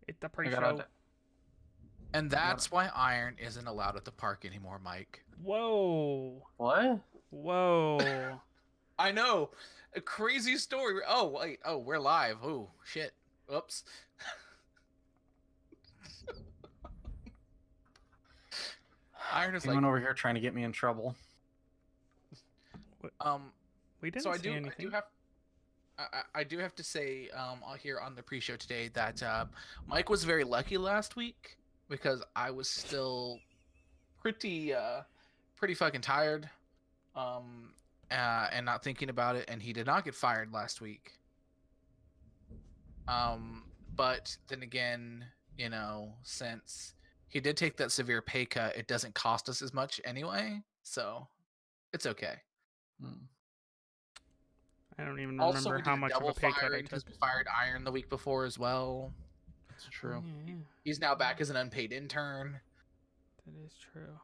It's the I pre-show. And that's why Iron isn't allowed at the park anymore, Mike. Whoa. What? Whoa. I know. A crazy story. Oh, wait. Oh, we're live. Oh, shit. Oops. Iron is Anyone like, over here trying to get me in trouble? We didn't so see anything. I do have to say here on the pre-show today that Mike was very lucky last week because I was still pretty fucking tired and not thinking about it, and he did not get fired last week. But then again, you know, since he did take that severe pay cut, it doesn't cost us as much anyway, so it's okay. I don't even Also, remember we did how much of double a pay cut I firing took. because we fired Iron the week before as well. It's true. Yeah. He's now back as an unpaid intern. That is true.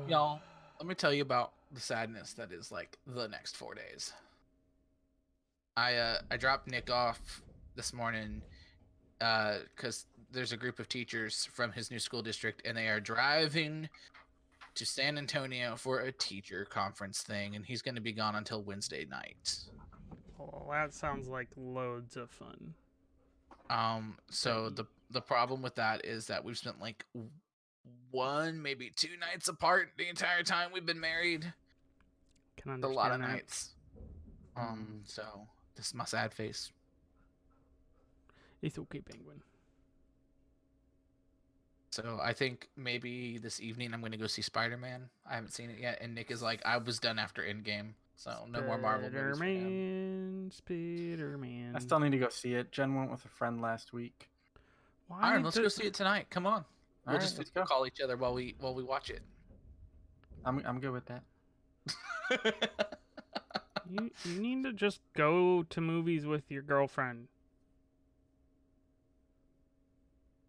Y'all, let me tell you about the sadness that is like the next 4 days. I dropped Nick off this morning because there's a group of teachers from his new school district, and they are driving to San Antonio for a teacher conference thing, and he's going to be gone until Wednesday night. Well, that sounds like loads of fun. So the problem with that is that we've spent like 1, maybe 2 nights apart the entire time we've been married. Can A lot of understand that. nights. So this is my sad face. It's okay, Penguin. So I think maybe this evening I'm going to go see Spider-Man. I haven't seen it yet, and Nick is like, I was done after Endgame, so no more Marvel movies for him. Spider-Man. I still need to go see it. Jen went with a friend last week. Why? Alright, let's go see it tonight. Come on. We'll Alright, just let's go. call each other while we watch it. I'm good with that. You need to just go to movies with your girlfriend.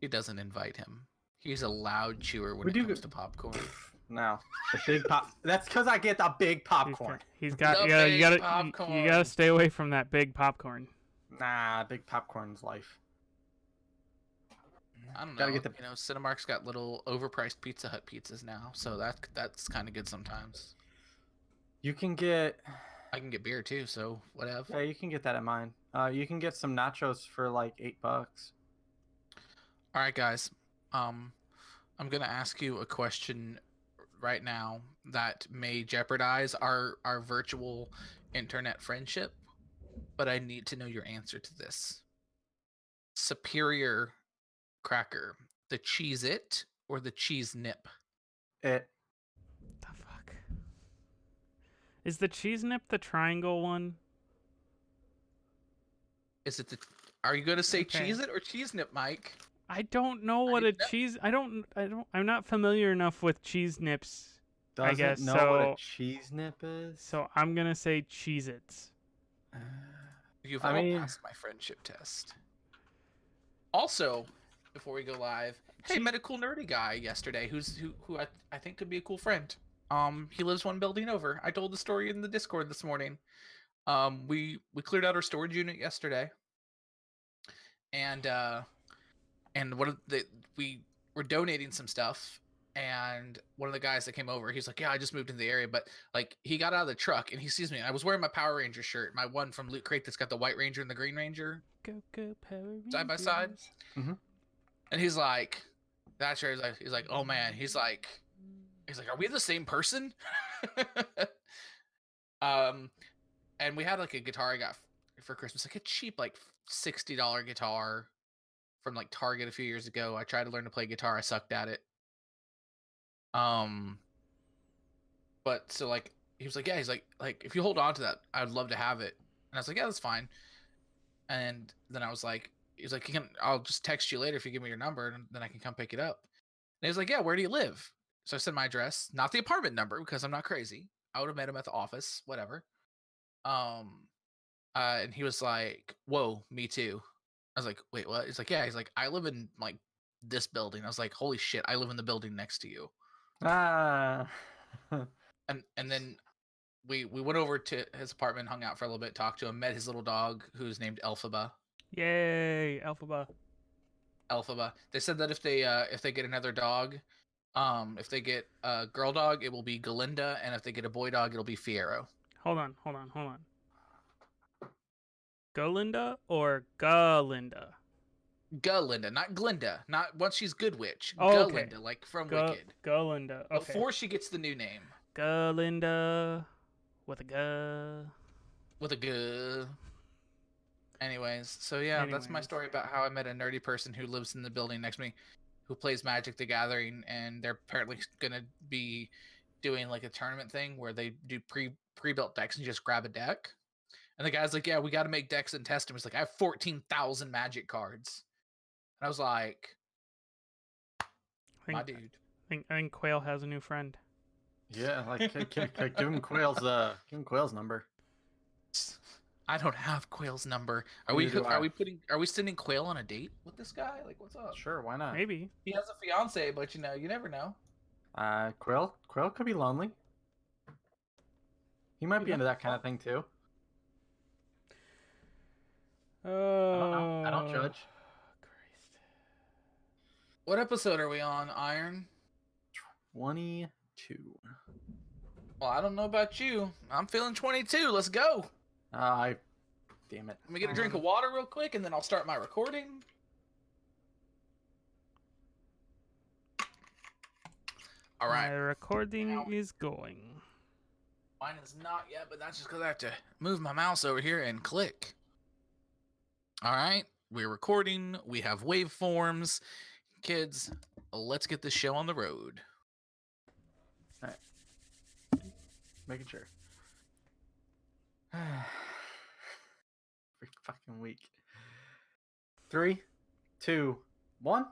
He doesn't invite him. He's a loud chewer when it comes to popcorn. No, the big pop. That's because I get the big popcorn. He's got. The Yeah, big you gotta. popcorn. You gotta stay away from that big popcorn. Nah, big popcorn's life. I don't know. Gotta get the- You know, Cinemark's got little overpriced Pizza Hut pizzas now, so that's kind of good sometimes. You can get. I can get beer too, so whatever. Yeah, you can get that at mine. You can get some nachos for like $8. All right, guys. I'm gonna ask you a question right now that may jeopardize our virtual internet friendship, but I need to know your answer to this. Superior cracker, the Cheez-It or the Cheese Nip? It. The fuck? Is the cheese nip the triangle one? Is it the? Are you gonna say Okay. Cheez-It or Cheese Nip, Mike? I don't know what a need to know. cheese. I'm not familiar enough with cheese nips. Doesn't guess know so. what a cheese nip is. So I'm gonna say Cheez-Its. You've I all mean- passed my friendship test. Also, before we go live, hey, met a cool nerdy guy yesterday who I think could be a cool friend. He lives one building over. I told the story in the Discord this morning. We cleared out our storage unit yesterday, and we were donating some stuff, and one of the guys that came over, he's like, yeah, I just moved into the area, but like he got out of the truck and he sees me, and I was wearing my Power Ranger shirt, my one from Loot Crate that's got the White Ranger and the Green Ranger Go Power Rangers. side by side. Mhm. And he's like, that's right. He's like, oh man, he's like, are we the same person? And we had like a guitar I got for Christmas, like a cheap, like $60 guitar from like Target a few years ago. I tried to learn to play guitar. I sucked at it. But so like, he was like, yeah, he's like, if you hold on to that, I'd love to have it. And I was like, yeah, that's fine. And then I was like, he's like, I'll just text you later if you give me your number, and then I can come pick it up. And he was like, yeah, where do you live? So I said my address, not the apartment number, because I'm not crazy. I would have met him at the office, whatever. And he was like, whoa, me too. I was like, wait, what? He's like, yeah. He's like, I live in like this building. I was like, holy shit, I live in the building next to you. Ah. And then we went over to his apartment, hung out for a little bit, talked to him, met his little dog who's named Elphaba. Yay, Alphaba. Elphaba. They said that if they get another dog, if they get a girl dog, it will be Galinda, and if they get a boy dog, it'll be Fiero. Hold on. Golinda or Galinda? Galinda, not Glinda. Not once she's Good Witch. Oh, okay. Galinda, like from Wicked. Galinda. Okay. Before she gets the new name. Galinda with a G. With a G. Anyways, so yeah, that's my story about how I met a nerdy person who lives in the building next to me, who plays Magic the Gathering, and they're apparently gonna be doing like a tournament thing where they do pre-built decks and just grab a deck. And the guy's like, "Yeah, we got to make decks and test them." He's like, "I have 14,000 Magic cards," and I was like, "My dude." I think Quail has a new friend. Yeah, like give him Quail's number. I don't have Quail's number. Are Neither do we sending Quail on a date with this guy? Like, what's up? Sure, why not? Maybe. He has a fiance, but you never know. Quail could be lonely. He might be into that kind of thing too. I don't judge. Christ. What episode are we on, Iron? 22. Well, I don't know about you. I'm feeling 22. Let's go. Damn it. Let me get a drink of water real quick, and then I'll start my recording. All right. My recording is going. Mine is not yet, but that's just because I have to move my mouse over here and click. All right. We're recording. We have waveforms. Kids, let's get this show on the road. All right. Making sure. Every fucking week. 3, 2, 1.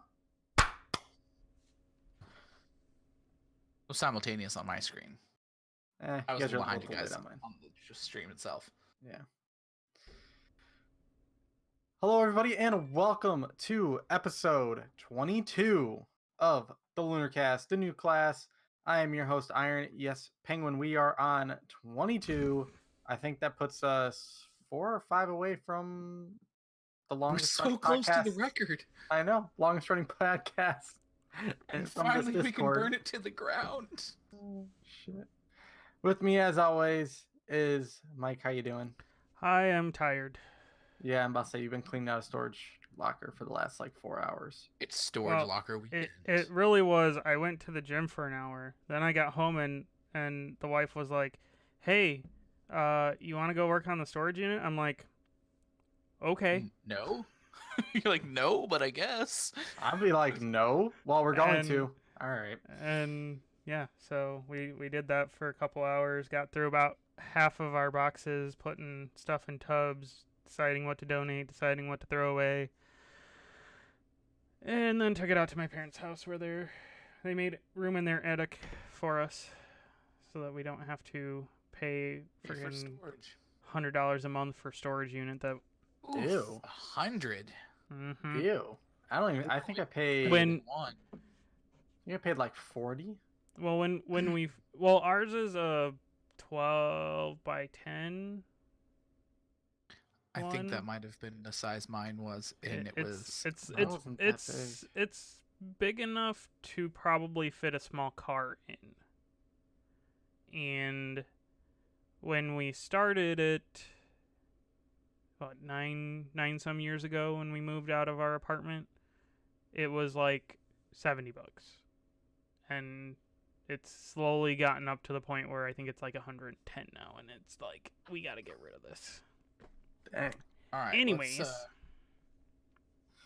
Simultaneous on my screen. I was behind you guys on the stream itself. Yeah. Hello, everybody, and welcome to episode 22 of the Lunarcast, the new class. I am your host, Iron. Yes, Penguin, we are on 22. I think that puts us 4 or 5 away from the longest We're so close podcast. to the record. I know, longest running podcast. And finally we can burn it to the ground. Oh, shit. With me, as always, is Mike. How you doing? I am tired. Yeah, I'm about to say you've been cleaning out a storage locker for the last 4 hours. It's storage locker weekend. It really was. I went to the gym for an hour. Then I got home and the wife was like, "Hey, you want to go work on the storage unit?" I'm like, "Okay." No. You're like, "No, but I guess." I'll be like, "No." Well, we're going to. All right. And yeah, so we did that for a couple hours. Got through about half of our boxes, putting stuff in tubs, deciding what to donate, deciding what to throw away, and then took it out to my parents' house where they made room in their attic for us, so that we don't have to pay friggin' $100 a month for storage unit. That Ew. 100. Mm-hmm. Ew. I don't even. I think I paid. You paid 40. Well, when ours is a 12 by 10. I think that might have been the size mine was, and it's big enough to probably fit a small car in. And when we started it, what, nine some years ago, when we moved out of our apartment, it was like $70, and it's slowly gotten up to the point where I think it's like 110 now, and it's like, we got to get rid of this. Dang. All right. Anyways,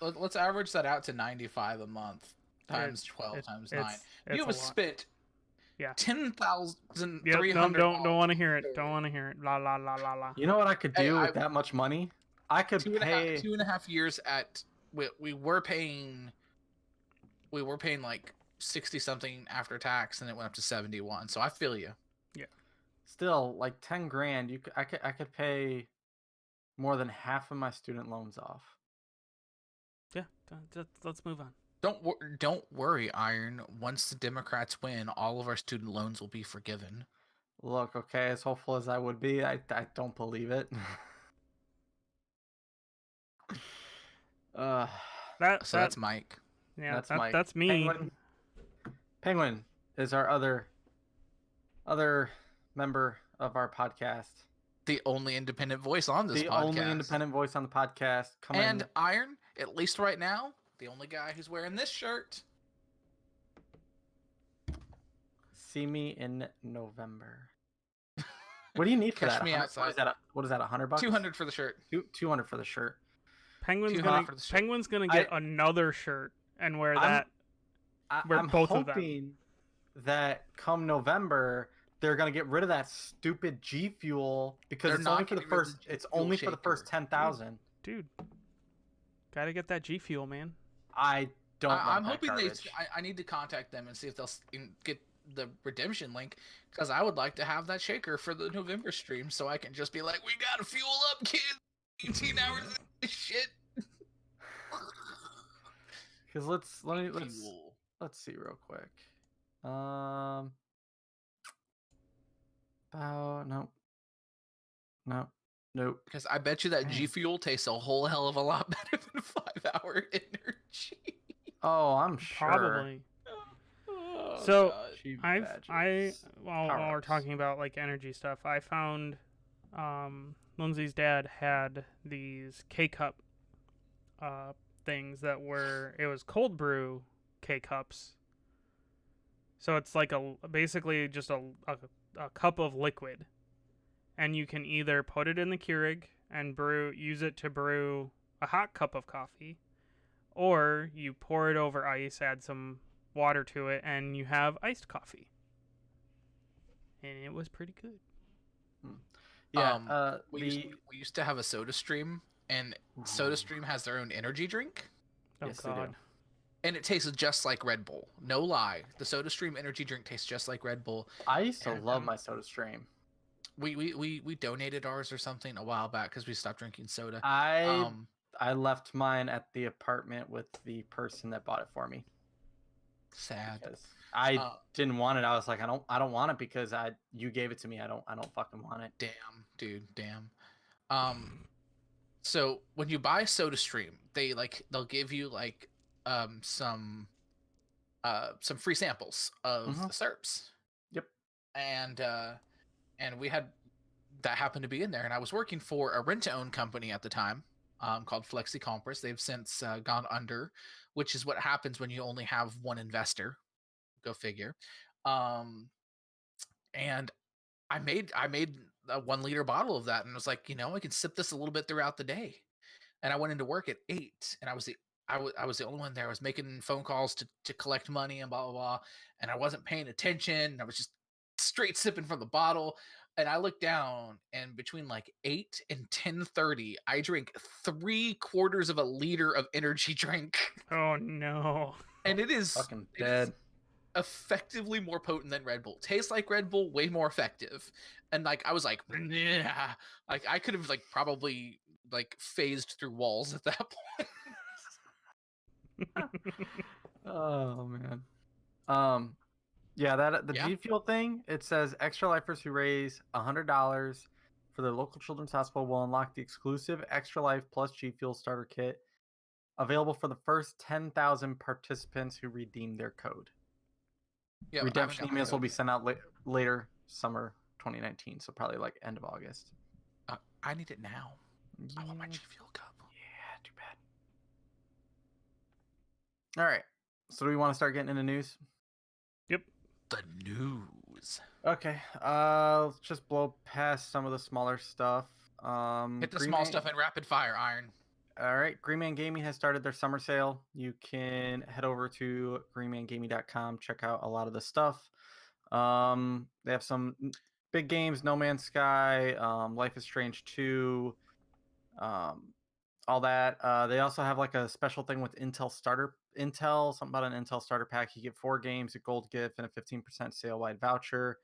let's average that out to 95 a month times 12 times 9. You have spent $10,300. Don't want to hear it. Don't want to hear it. La la la la la. You know what I could do with that much money? I could pay 2.5 years at. We were paying like 60 something after tax, and it went up to 71. So I feel you. Yeah. Still, like 10 grand. I could pay more than half of my student loans off. Yeah. Let's move on. Don't worry, Iron. Once the Democrats win, all of our student loans will be forgiven. Look, okay, as hopeful as I would be, I don't believe it. Uh, So that's Mike. yeah, that's Mike. that's me. Penguin is our other member of our podcast. The only independent voice on this The podcast. only independent voice on the podcast. And Iron, at least right now, the only guy who's wearing this shirt. See me in November. What do you need for Catch that? me outside. What is that? $100? $200 for the shirt. 200 for the shirt. Penguin's 200 gonna for the shirt. Penguin's gonna get another shirt and wear that. I'm both of them. hoping that come November they're gonna get rid of that stupid G Fuel because They're it's not only for the getting rid of first. the G It's Fuel only for the first shaker. 10,000. Dude, gotta get that G Fuel, man. I don't. I'm hoping I need to contact them and see if they'll get the redemption link, because I would like to have that shaker for the November stream, so I can just be like, we gotta fuel up, kids. 18 hours of this shit. Because let's see real quick. Nope. Because I bet you that G Fuel tastes a whole hell of a lot better than 5-hour energy. Oh, I'm sure. Probably. Oh, So, God. while we're talking about like energy stuff, I found Lindsay's dad had these K-cup things that it was cold brew K-cups. So it's like basically just a cup of liquid. And you can either put it in the Keurig and use it to brew a hot cup of coffee, or you pour it over ice, add some water to it, and you have iced coffee. And it was pretty good. Yeah. We used to have a SodaStream, and SodaStream has their own energy drink. Oh, yes, God. they do. And it tastes just like Red Bull. No lie. The SodaStream energy drink tastes just like Red Bull. I used to love my SodaStream. We donated ours or something a while back because we stopped drinking soda. I left mine at the apartment with the person that bought it for me. Sad. I didn't want it. I was like, I don't want it because you gave it to me. I don't fucking want it. Damn, dude, damn. So when you buy SodaStream, they'll give you like some free samples of the syrups. Yep. And we had that happened to be in there, and I was working for a rent-to-own company at the time, called Flexi Compress. They've since gone under, which is what happens when you only have one investor. Go figure. And I made a 1 liter bottle of that, and was like, I can sip this a little bit throughout the day. And I went into work at 8, and I was the only one there. I was making phone calls to collect money and blah blah blah, and I wasn't paying attention. I was just straight sipping from the bottle. And I looked down, and between like 8 and 10:30, I drank 3/4 of a liter of energy drink. Oh no! And it is fucking dead. Effectively more potent than Red Bull. Tastes like Red Bull, way more effective. And like I was like, yeah, like I could have like probably like phased through walls at that point. Oh man. Yeah, the G Fuel thing, it says extra lifers who raise $100 for their local children's hospital will unlock the exclusive Extra Life Plus G Fuel starter kit, available for the first 10,000 participants who redeem their code. Yeah, redemption emails will be sent out later summer 2019, so probably like end of August. I need it now. Yeah. I want my G Fuel cup. Yeah, too bad. All right, so do we want to start getting into news? Yep. The news. Okay. Let's just blow past some of the smaller stuff. Hit the small stuff in rapid fire, Iron. All right. Green Man Gaming has started their summer sale. You can head over to greenmangaming.com, check out a lot of the stuff. They have some big games: No Man's Sky, Life is Strange 2, all that. They also have like a special thing with something about an Intel starter pack. You get 4 games, a gold gift, and a 15% sale-wide voucher.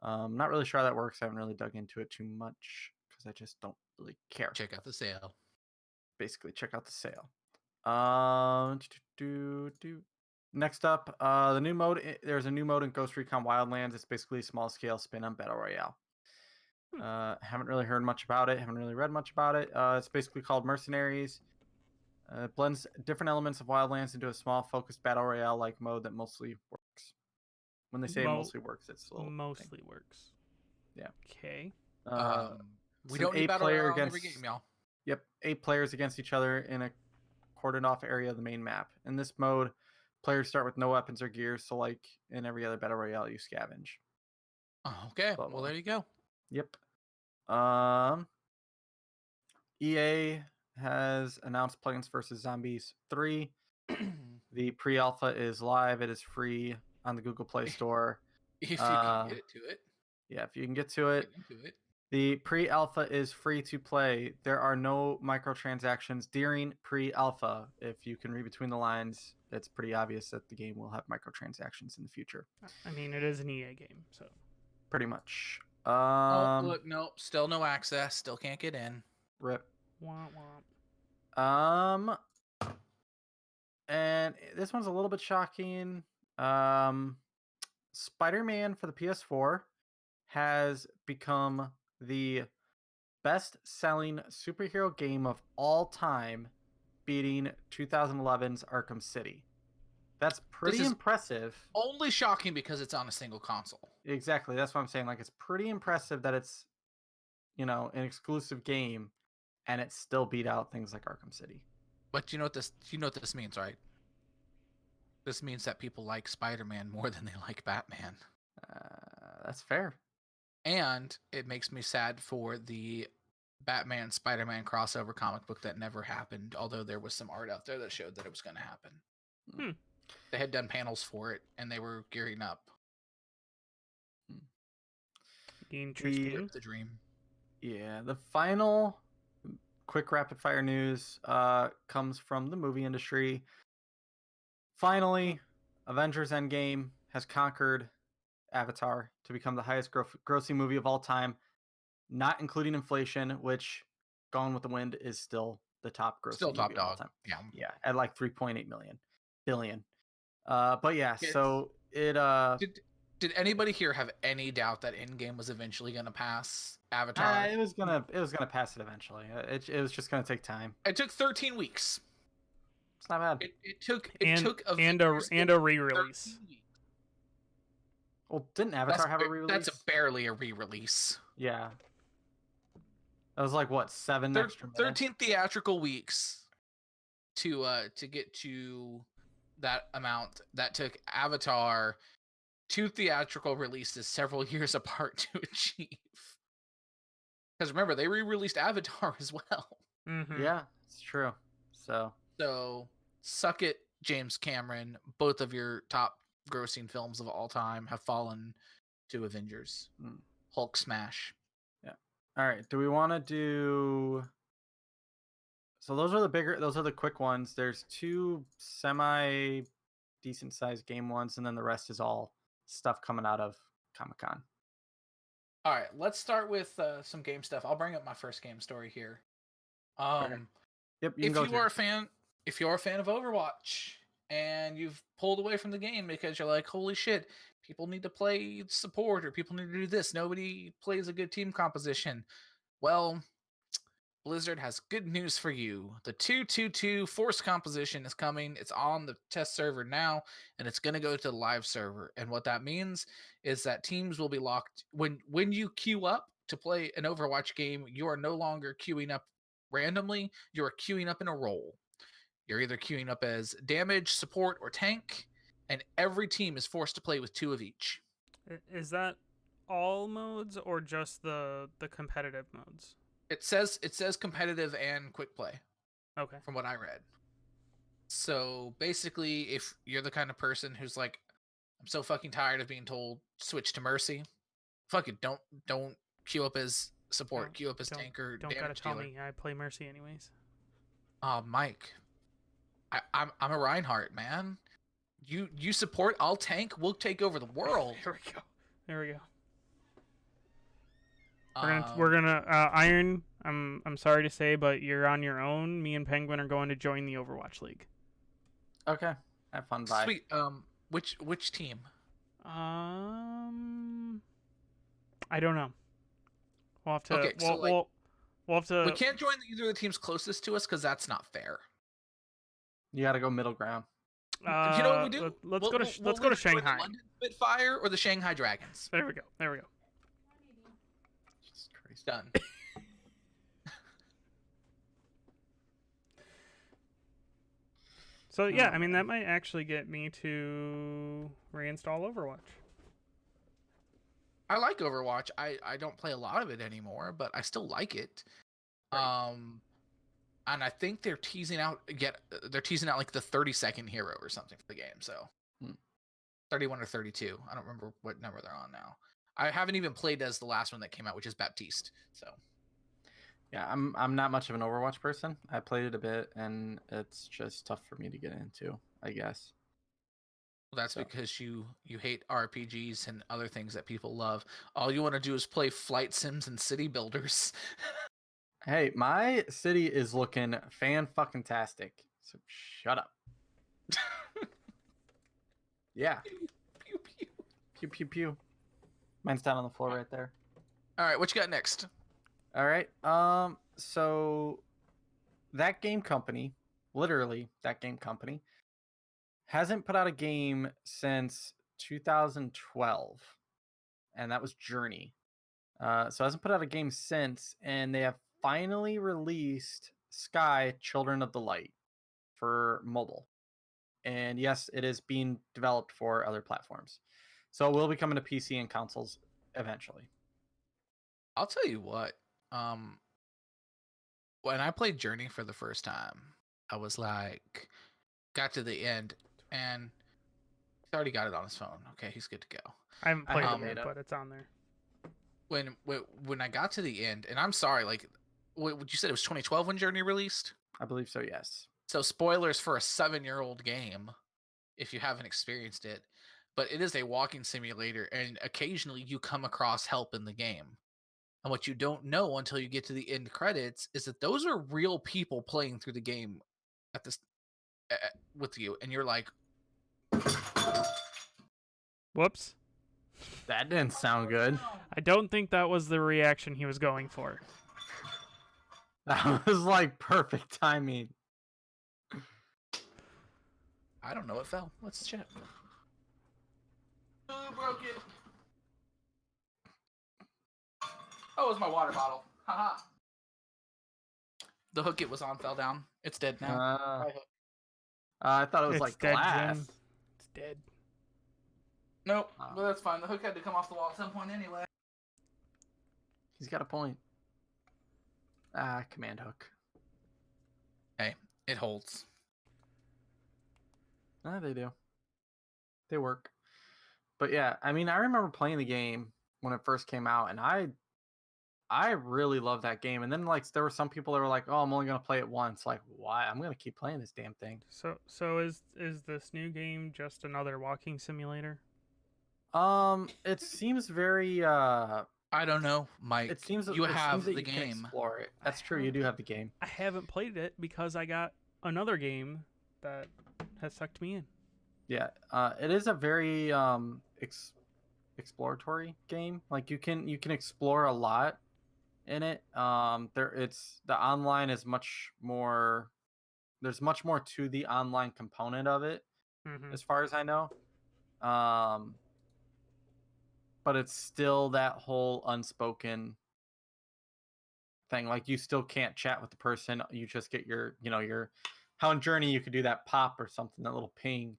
Not really sure how that works. I haven't really dug into it too much because I just don't really care. Check out the sale. Basically, check out the sale. Next up, the new mode. There's a new mode in Ghost Recon Wildlands. It's basically a small-scale spin-on battle royale. Haven't really heard much about it. Haven't really read much about it. It's basically called Mercenaries. It blends different elements of Wildlands into a small, focused battle royale-like mode that mostly works. When they say it mostly works, it's a little mostly thing. works. Yeah. Okay. We don't need battle royale in every game, y'all. Yep, 8 players against each other in a cordoned-off area of the main map. In this mode, players start with no weapons or gear, so like in every other battle royale, you scavenge. Oh, okay. Blah, blah. Well, there you go. Yep. EA has announced Plants vs. Zombies 3. The pre-alpha is live. It is free on the Google Play Store. If you can get to it. Yeah, if you can get to it. Get into it. The pre-alpha is free to play. There are no microtransactions during pre-alpha. If you can read between the lines, it's pretty obvious that the game will have microtransactions in the future. I mean, it is an EA game, so Pretty much. Oh, look, no, still no access. Still can't get in. Rip. Womp womp. And this one's a little bit shocking. Spider-Man for the PS4 has become the best-selling superhero game of all time, beating 2011's Arkham City. That's pretty impressive. Only shocking because it's on a single console. Exactly. That's what I'm saying. Like, it's pretty impressive that it's, an exclusive game, and it still beat out things like Arkham City. But you know what this means, right? This means that people like Spider-Man more than they like Batman. That's fair. And it makes me sad for the Batman Spider-Man crossover comic book that never happened, although there was some art out there that showed that it was going to happen. They had done panels for it, and they were gearing up. Interesting. The dream. Yeah, the final quick rapid-fire news comes from the movie industry. Finally, Avengers Endgame has conquered Avatar to become the highest grossing movie of all time, not including inflation, which Gone with the Wind is still the top grossing movie of all time. Yeah, at like 3.8 billion. But yeah, so it Did anybody here have any doubt that Endgame was eventually going to pass Avatar? It was gonna pass it eventually. It was just gonna take time. It took 13 weeks. It's not bad. It took a re-release. Well, didn't Avatar have a re-release? That's barely a re-release. Yeah. That was like what, 7 extra minutes? 13 theatrical weeks to get to that amount. That took Avatar 2 theatrical releases several years apart to achieve. Because remember, they re-released Avatar as well. Mm-hmm. Yeah, it's true. So suck it, James Cameron. Both of your top grossing films of all time have fallen to Avengers. Hulk smash. Yeah. All right. Do we want to do? So those are the quick ones. There's 2 semi decent sized game ones, and then the rest is all stuff coming out of Comic-Con. All right, let's start with some game stuff. I'll bring up my first game story here. Yep. If you are a fan of Overwatch and you've pulled away from the game because you're like, holy shit, people need to play support or people need to do this. Nobody plays a good team composition. Well, Blizzard has good news for you. The 2-2-2 Force composition is coming. It's on the test server now, and it's going to go to the live server. And what that means is that teams will be locked. When you queue up to play an Overwatch game, you are no longer queuing up randomly. You are queuing up in a role. You're either queuing up as damage, support, or tank, and every team is forced to play with 2 of each. Is that all modes or just the competitive modes? It says competitive and quick play. Okay. From what I read. So basically, if you're the kind of person who's like, I'm so fucking tired of being told switch to Mercy, fuck it, don't queue up as support, queue up as tanker. Don't gotta tell me I play Mercy anyways. Mike, I'm a Reinhardt, man. You support, I'll tank. We'll take over the world. There we go. We're gonna Iron. I'm sorry to say, but you're on your own. Me and Penguin are going to join the Overwatch League. Okay, have fun. Bye. Sweet. Which team? I don't know. We'll have to. Okay, we'll have to. We can't join either of the teams closest to us because that's not fair. You got to go middle ground. You know what we do? Let's We'll go to either join Shanghai. The London Spitfire or the Shanghai Dragons. There we go. Jesus Christ. Done. So yeah, I mean that might actually get me to reinstall Overwatch. I like Overwatch. I don't play a lot of it anymore, but I still like it. Right. And I think they're teasing out like the 30-second hero or something for the game. So 31 or 32. I don't remember what number they're on now. I haven't even played as the last one that came out, which is Baptiste. So yeah, I'm not much of an Overwatch person. I played it a bit, and it's just tough for me to get into, I guess. well, that's because you hate RPGs and other things that people love. All you want to do is play flight sims and city builders. Hey, my city is looking fan-fucking-tastic, so shut up. Yeah. Pew, pew. Pew, pew, pew. Mine's down on the floor right there. All right, what you got next? All right. So that game company, literally that game company, hasn't put out a game since 2012, and that was Journey. So hasn't put out a game since, and they have finally released Sky Children of the Light for mobile. And yes, it is being developed for other platforms. So it will be coming to PC and consoles eventually. I'll tell you what. When I played Journey for the first time, I was like, got to the end, and he's already got it on his phone. Okay, he's good to go. I haven't played have it yet, beta. but it's on there. When I got to the end, and I'm sorry, like, what you said it was 2012 when Journey released. I believe so, yes. So spoilers for a 7-year-old game, if you haven't experienced it. But it is a walking simulator, and occasionally you come across help in the game. And what you don't know until you get to the end credits is that those are real people playing through the game at this with you, and you're like, Whoops. That didn't sound good. I don't think that was the reaction he was going for. That was like perfect timing. I don't know, it fell. Let's check. Who broke it? Oh, it was my water bottle. Haha. The hook it was on fell down. It's dead now. I thought it was It's like dead, glass. Jim. It's dead. Nope, but that's fine. The hook had to come off the wall at some point anyway. He's got a point. Command hook. Hey, it holds. They do. They work. But yeah, I mean, I remember playing the game when it first came out, and I really loved that game. And then like there were some people that were like, "Oh, I'm only gonna play it once." Like, why? I'm gonna keep playing this damn thing. So is this new game just another walking simulator? It seems very I don't know, Mike. It seems you it have seems that the you can game. explore it. That's true. You do have the game. I haven't played it because I got another game that has sucked me in. Yeah, it is a very exploratory game. Like you can explore a lot in it. The online is much more. There's much more to the online component of it, as far as I know. But it's still that whole unspoken thing. Like you still can't chat with the person. You just get your how in Journey you could do that pop or something, that little ping.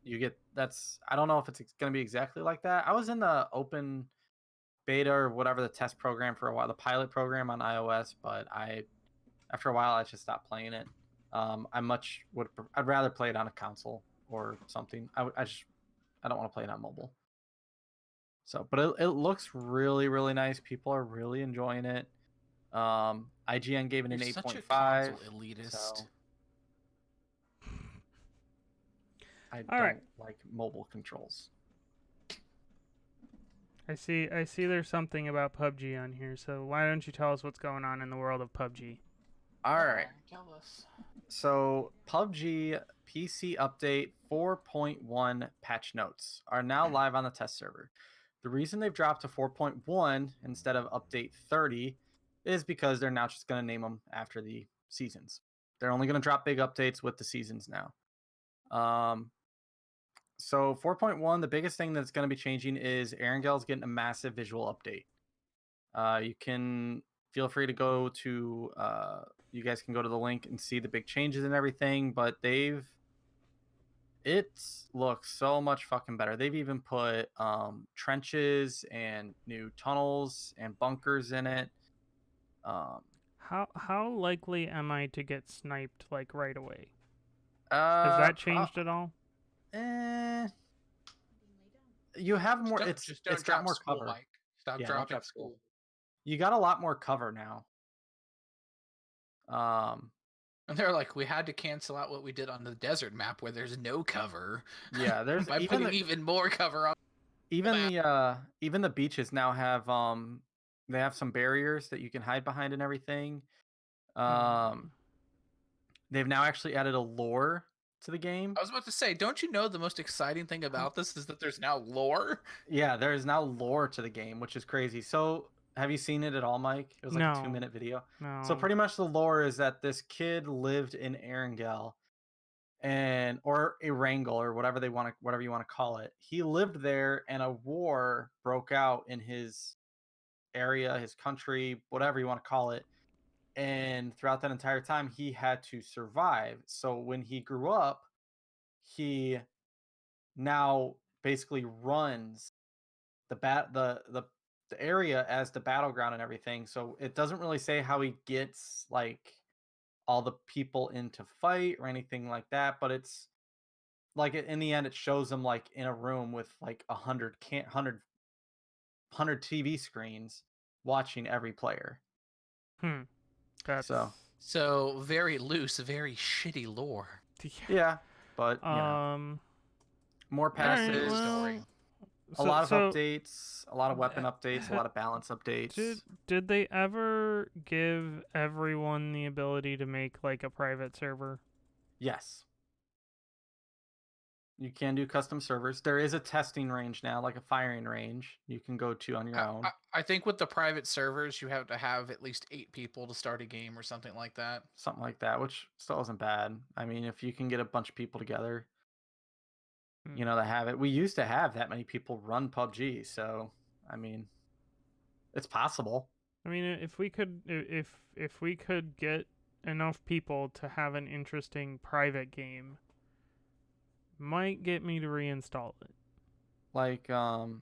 You get I don't know if it's going to be exactly like that. I was in the open beta or whatever, the test program for a while, the pilot program on iOS, but after a while I just stopped playing it. I'd rather play it on a console or something. I don't want to play it on mobile. So, but it looks really, really nice. People are really enjoying it. IGN gave it an 8.5. Such a console elitist. So I don't like mobile controls. I see there's something about PUBG on here, so why don't you tell us what's going on in the world of PUBG? All right. Tell us. So PUBG PC update 4.1 patch notes are now live on the test server. The reason they've dropped to 4.1 instead of update 30 is because they're now just going to name them after the seasons. They're only going to drop big updates with the seasons now. So 4.1, the biggest thing that's going to be changing is Erengel's getting a massive visual update. You can feel free to go to you guys can go to the link and see the big changes and everything, but it looks so much fucking better. They've even put trenches and new tunnels and bunkers in it. How likely am I to get sniped like right away? Has Has that changed at all? You have more. Just don't it's got drop more school, cover. Mike. Stop Yeah, dropping school. You got a lot more cover now. And they're like, we had to cancel out what we did on the desert map where there's no cover. Yeah, there's by putting even more cover on. Even the beaches now have they have some barriers that you can hide behind and everything. They've now actually added a lore to the game. I was about to say, don't you know the most exciting thing about this is that there's now lore? Yeah, there's now lore to the game, which is crazy. So, have you seen it at all, Mike? It was like a 2-minute video. No. So pretty much the lore is that this kid lived in Erangel, or Erangel, or whatever you want to call it. He lived there, and a war broke out in his area, his country, whatever you want to call it. And throughout that entire time, he had to survive. So when he grew up, he now basically runs the area as the battleground and everything. So it doesn't really say how he gets like all the people in to fight or anything like that, but it's like in the end it shows him like in a room with like 100 TV screens watching every player. That's so very loose, very shitty lore. Yeah, but more passes, a lot of updates, a lot of weapon updates, a lot of balance updates. Did they ever give everyone the ability to make like a private server? Yes. You can do custom servers. There is a testing range now, like a firing range you can go to on your own. I think with the private servers, you have to have at least 8 people to start a game or something like that. Something like that, which still isn't bad. I mean, if you can get a bunch of people together, you know, that have it. We used to have that many people run PUBG, so I mean, it's possible. I mean, if we could get enough people to have an interesting private game, might get me to reinstall it. Like,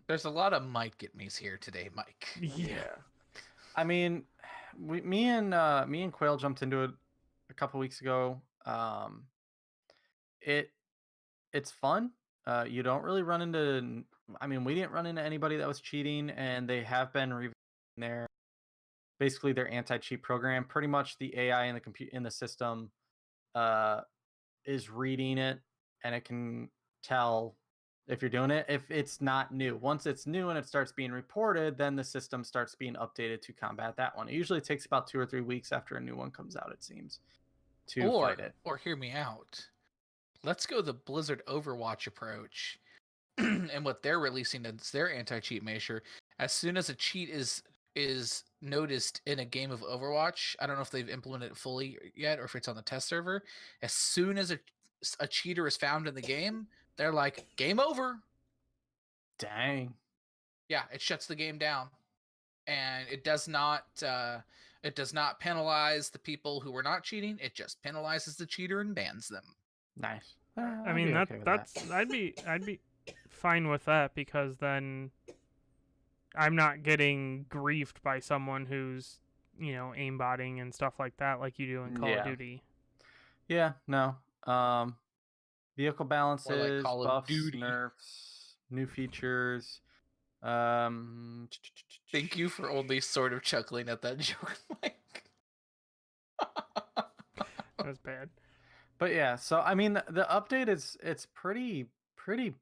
there's a lot of might get me's here today, Mike. Yeah. I mean, me and Quail jumped into it a couple weeks ago. It's fun. You don't really run into. I mean, we didn't run into anybody that was cheating, and they have been reviewing basically their anti-cheat program. Pretty much the AI in the system is reading it, and it can tell if you're doing it. If it's not new, once it's new and it starts being reported, then the system starts being updated to combat that one. It usually takes about 2 or 3 weeks after a new one comes out, it seems, to fight it. Or hear me out. Let's go the Blizzard Overwatch approach, and what they're releasing as their anti-cheat measure. As soon as a cheat is noticed in a game of Overwatch, I don't know if they've implemented it fully yet or if it's on the test server. As soon as a cheater is found in the game, they're like, game over. Dang. Yeah, it shuts the game down, and it does not penalize the people who were not cheating. It just penalizes the cheater and bans them. Nice. I mean, I'd be fine with that, because then I'm not getting griefed by someone who's, you know, aimbotting and stuff like that, like you do in Call of Duty. Yeah, no. Vehicle balances, like buffs, nerfs, new features. Thank you for only sort of chuckling at that joke, Mike. That was bad. But yeah, so I mean, the update it's pretty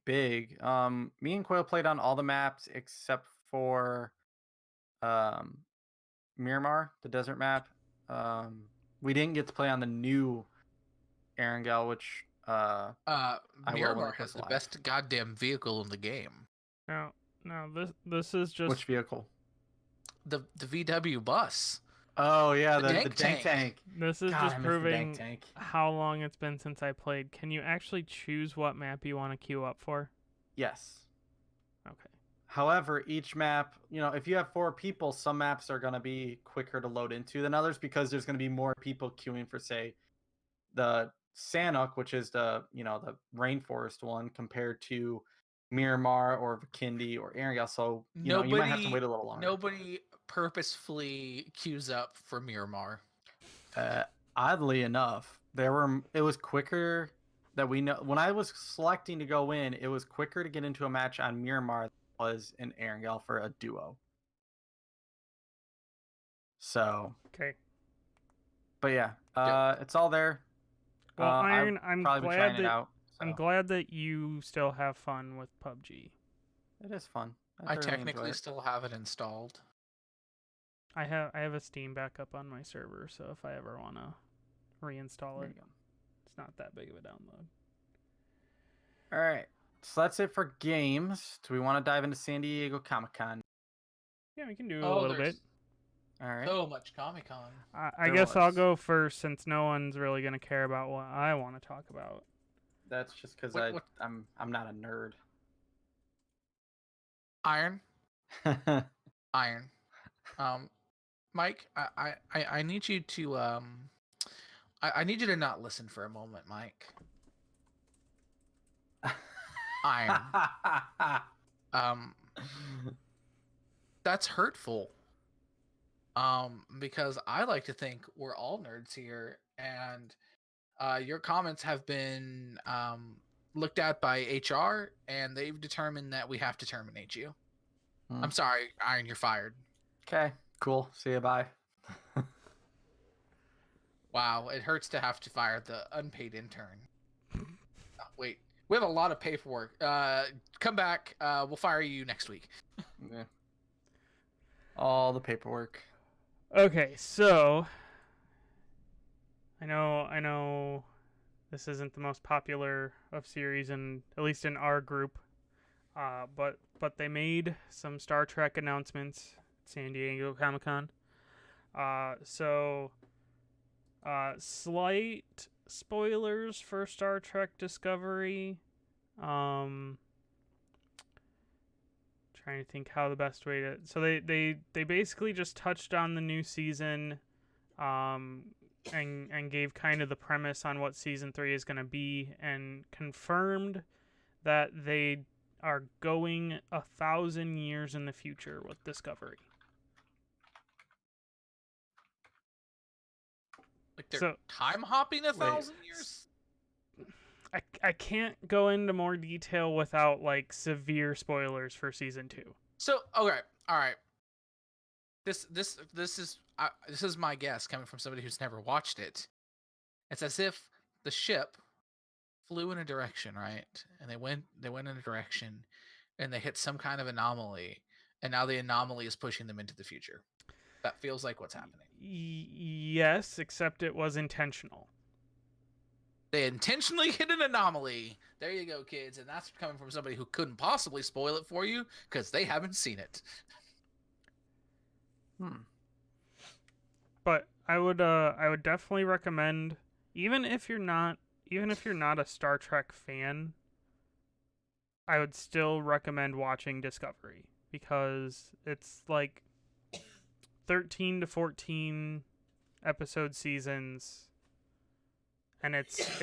big. Me and Quail played on all the maps except for Miramar, the desert map. We didn't get to play on the new Erangel, which Miramar has the best goddamn vehicle in the game. No, this is just... Which vehicle? The VW bus. Oh yeah, The the dank dank tank. This is God, just I miss the dank proving tank. how long it's been since I played. Can you actually choose what map you want to queue up for? Yes. Okay. However, each map, if you have 4 people, some maps are going to be quicker to load into than others because there's going to be more people queuing for, say, the Sanok, which is the rainforest one, compared to Miramar or Vikindi or Erangel. So, you might have to wait a little longer. Nobody purposefully queues up for Miramar. Oddly enough, it was quicker that we know when I was selecting to go in, it was quicker to get into a match on Miramar than it was in Erangel for a duo. So, Okay. but yeah, it's all there. Well, Iron, I've probably been trying it out. I'm So. glad that you still have fun with PUBG. It is fun. I thoroughly enjoy technically it. still have it installed. I have a Steam backup on my server, so if I ever want to reinstall There it, you go. it's not that big of a download. All right. So that's it for games. Do we want to dive into San Diego Comic-Con? Yeah, we can do a little bit. All right. So much Comic-Con. I guess I'll go first since no one's really going to care about what I want to talk about. That's just because I'm not a nerd. Iron. Iron. Mike, I need you to I need you to not listen for a moment, Mike. Iron. That's hurtful. Because I like to think we're all nerds here, and your comments have been looked at by HR, and they've determined that we have to terminate you. I'm sorry, Iron, you're fired. Okay, cool. See you, bye. Wow, it hurts to have to fire the unpaid intern. Wait, we have a lot of paperwork. Come back. We'll fire you next week. Yeah. All the paperwork. Okay, so I know this isn't the most popular of series, and at least in our group, but they made some Star Trek announcements at San Diego Comic-Con. Slight spoilers for Star Trek Discovery. Trying to think how the best way to. So they basically just touched on the new season, and gave kind of the premise on what season 3 is going to be, and confirmed that they are going 1,000 years in the future with Discovery. Like they're time hopping 1,000 years? I can't go into more detail without like severe spoilers for season 2. So okay, all right. This is my guess coming from somebody who's never watched it. It's as if the ship flew in a direction, right? And they went in a direction, and they hit some kind of anomaly, and now the anomaly is pushing them into the future. That feels like what's happening. Yes, except it was intentional. They intentionally hit an anomaly. There you go, kids. And that's coming from somebody who couldn't possibly spoil it for you because they haven't seen it. But I would definitely recommend, even if you're not a Star Trek fan, I would still recommend watching Discovery, because it's like 13 to 14 episode seasons. And it's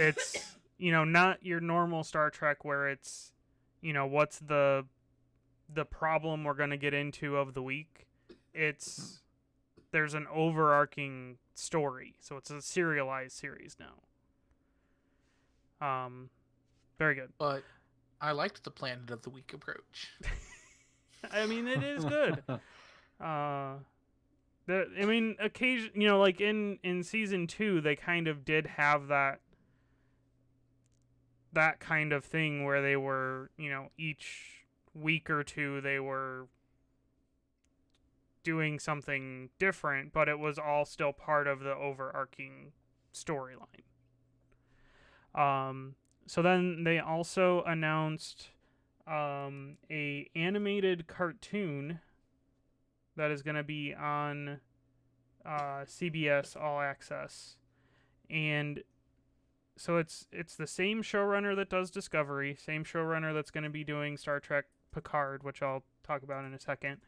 not your normal Star Trek where it's, what's the problem we're going to get into of the week. There's an overarching story. So it's a serialized series now. Very good. But I liked the Planet of the Week approach. I mean, it is good. Occasion, like in season 2, they kind of did have that kind of thing where they were, each week or two they were doing something different, but it was all still part of the overarching storyline. So then they also announced a animated cartoon that is going to be on CBS All Access, and so it's the same showrunner that does Discovery, same showrunner that's going to be doing Star Trek Picard, which I'll talk about in a second.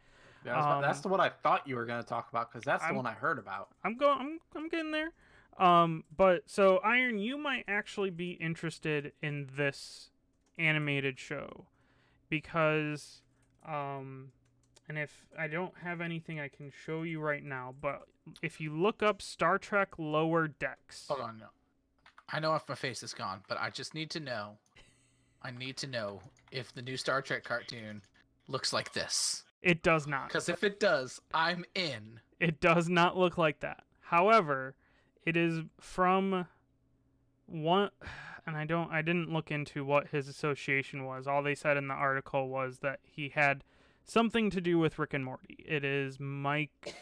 Yeah, that's the one I thought you were going to talk about because that's the one I heard about. I'm getting there. But so Iron, you might actually be interested in this animated show because, and if I don't have anything I can show you right now, but if you look up Star Trek Lower Decks. Hold on, no. I know if my face is gone, but I just need to know. I need to know if the new Star Trek cartoon looks like this. It does not. Because if it does, I'm in. It does not look like that. However, it is from one, and I didn't look into what his association was. All they said in the article was that he had something to do with Rick and Morty. It is Mike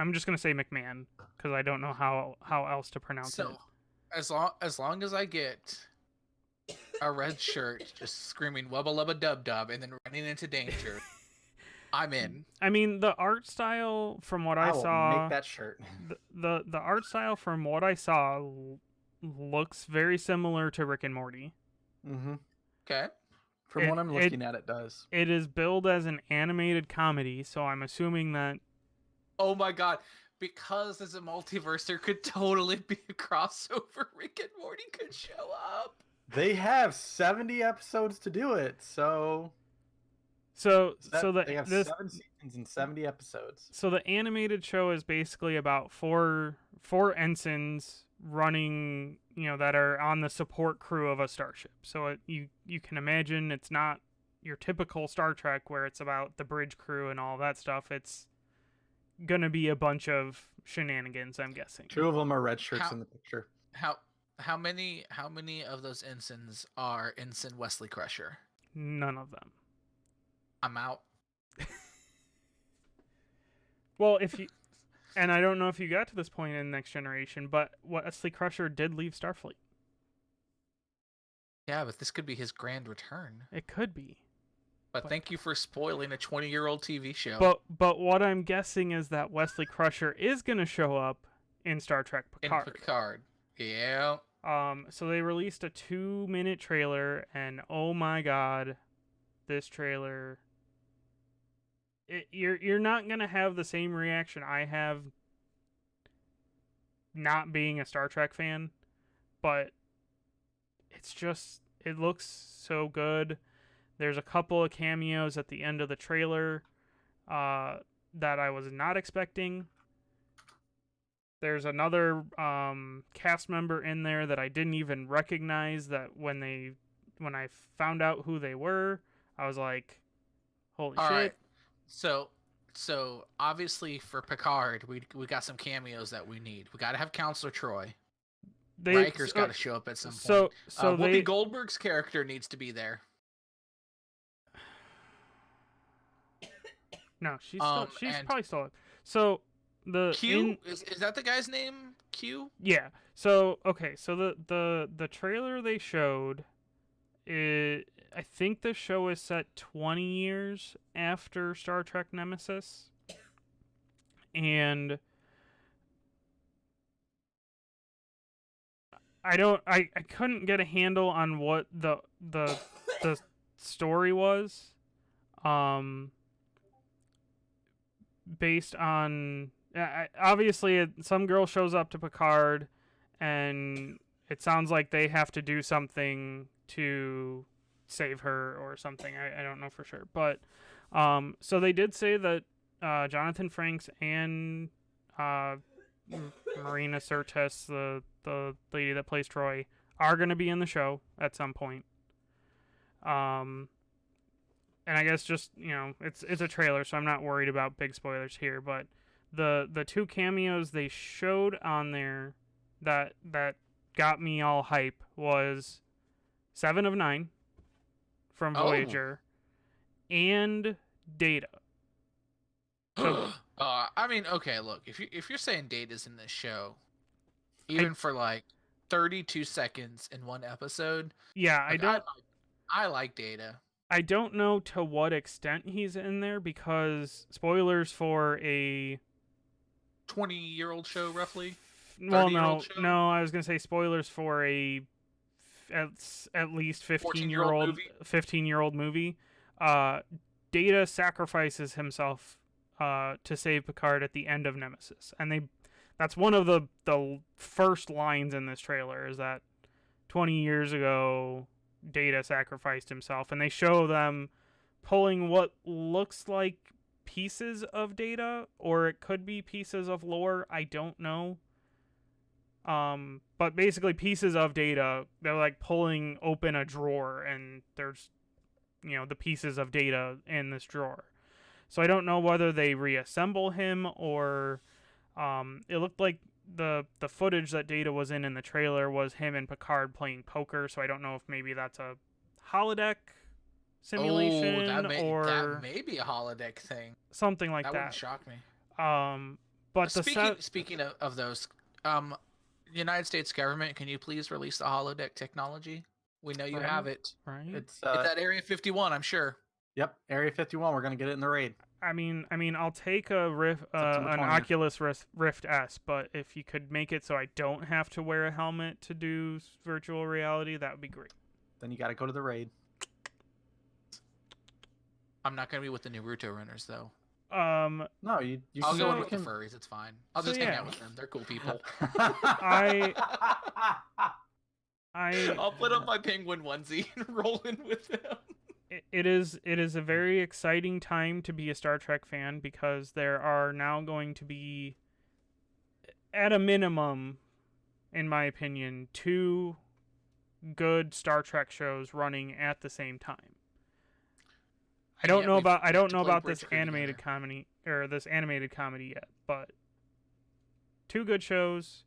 I'm just gonna say McMahon because I don't know how else to pronounce it. So, as long as I get a red shirt just screaming "wubba lubba dub dub" and then running into danger, I'm in. I mean, the art style from what I saw, make that shirt. The art style from what I saw looks very similar to Rick and Morty. Mm-hmm. Okay. From what I'm looking at, it does. It is billed as an animated comedy, so I'm assuming that. Oh my god! Because there's a multiverse, there could totally be a crossover. Rick and Morty could show up. They have 70 episodes to do it, so they have 7 seasons and 70 episodes. So the animated show is basically about four ensigns running, that are on the support crew of a starship. So you can imagine it's not your typical Star Trek where it's about the bridge crew and all that stuff. It's gonna be a bunch of shenanigans, I'm guessing. 2 of them are red shirts in the picture. How many of those ensigns are Ensign Wesley Crusher? None of them. I'm out. Well, and I don't know if you got to this point in Next Generation, but Wesley Crusher did leave Starfleet. Yeah, but this could be his grand return. It could be. But thank you for spoiling a 20-year-old TV show. But what I'm guessing is that Wesley Crusher is going to show up in Star Trek Picard. In Picard. Yeah. So they released a 2-minute trailer, and oh my god, this trailer. You're not going to have the same reaction I have not being a Star Trek fan, but it looks so good. There's a couple of cameos at the end of the trailer that I was not expecting. There's another cast member in there that I didn't even recognize, that when I found out who they were, I was like, holy shit. Right. So obviously for Picard, we got some cameos that we need. We got to have Counselor Troy. Riker's got to show up at some point. So Whoopi Goldberg's character needs to be there. No, she's probably still up. So the Q is that the guy's name? Q? Yeah. So okay. So the trailer they showed, I think the show is set 20 years after Star Trek Nemesis, and I couldn't get a handle on what the story was. Based on obviously some girl shows up to Picard, and it sounds like they have to do something to save her or something. I don't know for sure, but so they did say that Jonathan Frakes and Marina Sirtis, the lady that plays Troy, are going to be in the show at some point. And I guess just, it's a trailer, so I'm not worried about big spoilers here, but the 2 cameos they showed on there that got me all hype was 7 of 9 from Voyager and Data. So, I mean, okay, look, if you're saying Data's in this show, even for like 32 seconds in one episode, yeah, like, I like Data. I don't know to what extent he's in there, because spoilers for a 20-year-old show, roughly. Well, 30-year-old show? no, I was gonna say spoilers for at least 14-year-old movie. 15-year-old movie. Uh, Data sacrifices himself to save Picard at the end of Nemesis, and that's one of the first lines in this trailer is that 20 years ago Data sacrificed himself, and they show them pulling what looks like pieces of Data, or it could be pieces of lore. I don't know. But basically pieces of Data. They're like pulling open a drawer, and there's the pieces of Data in this drawer. So I don't know whether they reassemble him or it looked like the footage that Data was in the trailer was him and Picard playing poker. So I don't know if maybe that's a holodeck simulation that may be a holodeck thing. Something like that. That wouldn't shock me. But speaking of those, United States government, can you please release the holodeck technology? We know you have it. Right. It's at Area 51, I'm sure. Yep, Area 51. We're gonna get it in the raid. I mean, I'll take an Oculus Rift S, but if you could make it so I don't have to wear a helmet to do virtual reality, that would be great. Then you got to go to the raid. I'm not gonna be with the Naruto runners though. No, I'll go in with the furries. It's fine. I'll just hang out with them. They're cool people. I'll put up my penguin onesie and roll in with them. It is a very exciting time to be a Star Trek fan because there are now going to be, at a minimum, in my opinion, 2 good Star Trek shows running at the same time. I don't know about this animated comedy yet, but 2 good shows.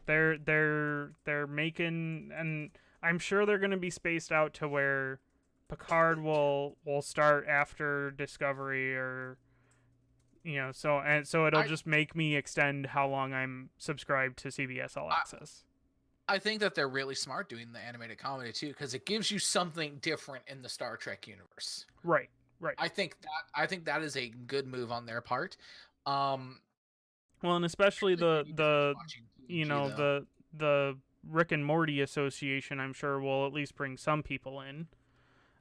They're making, and I'm sure they're going to be spaced out to where Picard will start after Discovery, or so it'll just make me extend how long I'm subscribed to CBS All Access. I think that they're really smart doing the animated comedy too, because it gives you something different in the Star Trek universe. Right. I think that is a good move on their part. Well, and especially the Rick and Morty Association, I'm sure will at least bring some people in.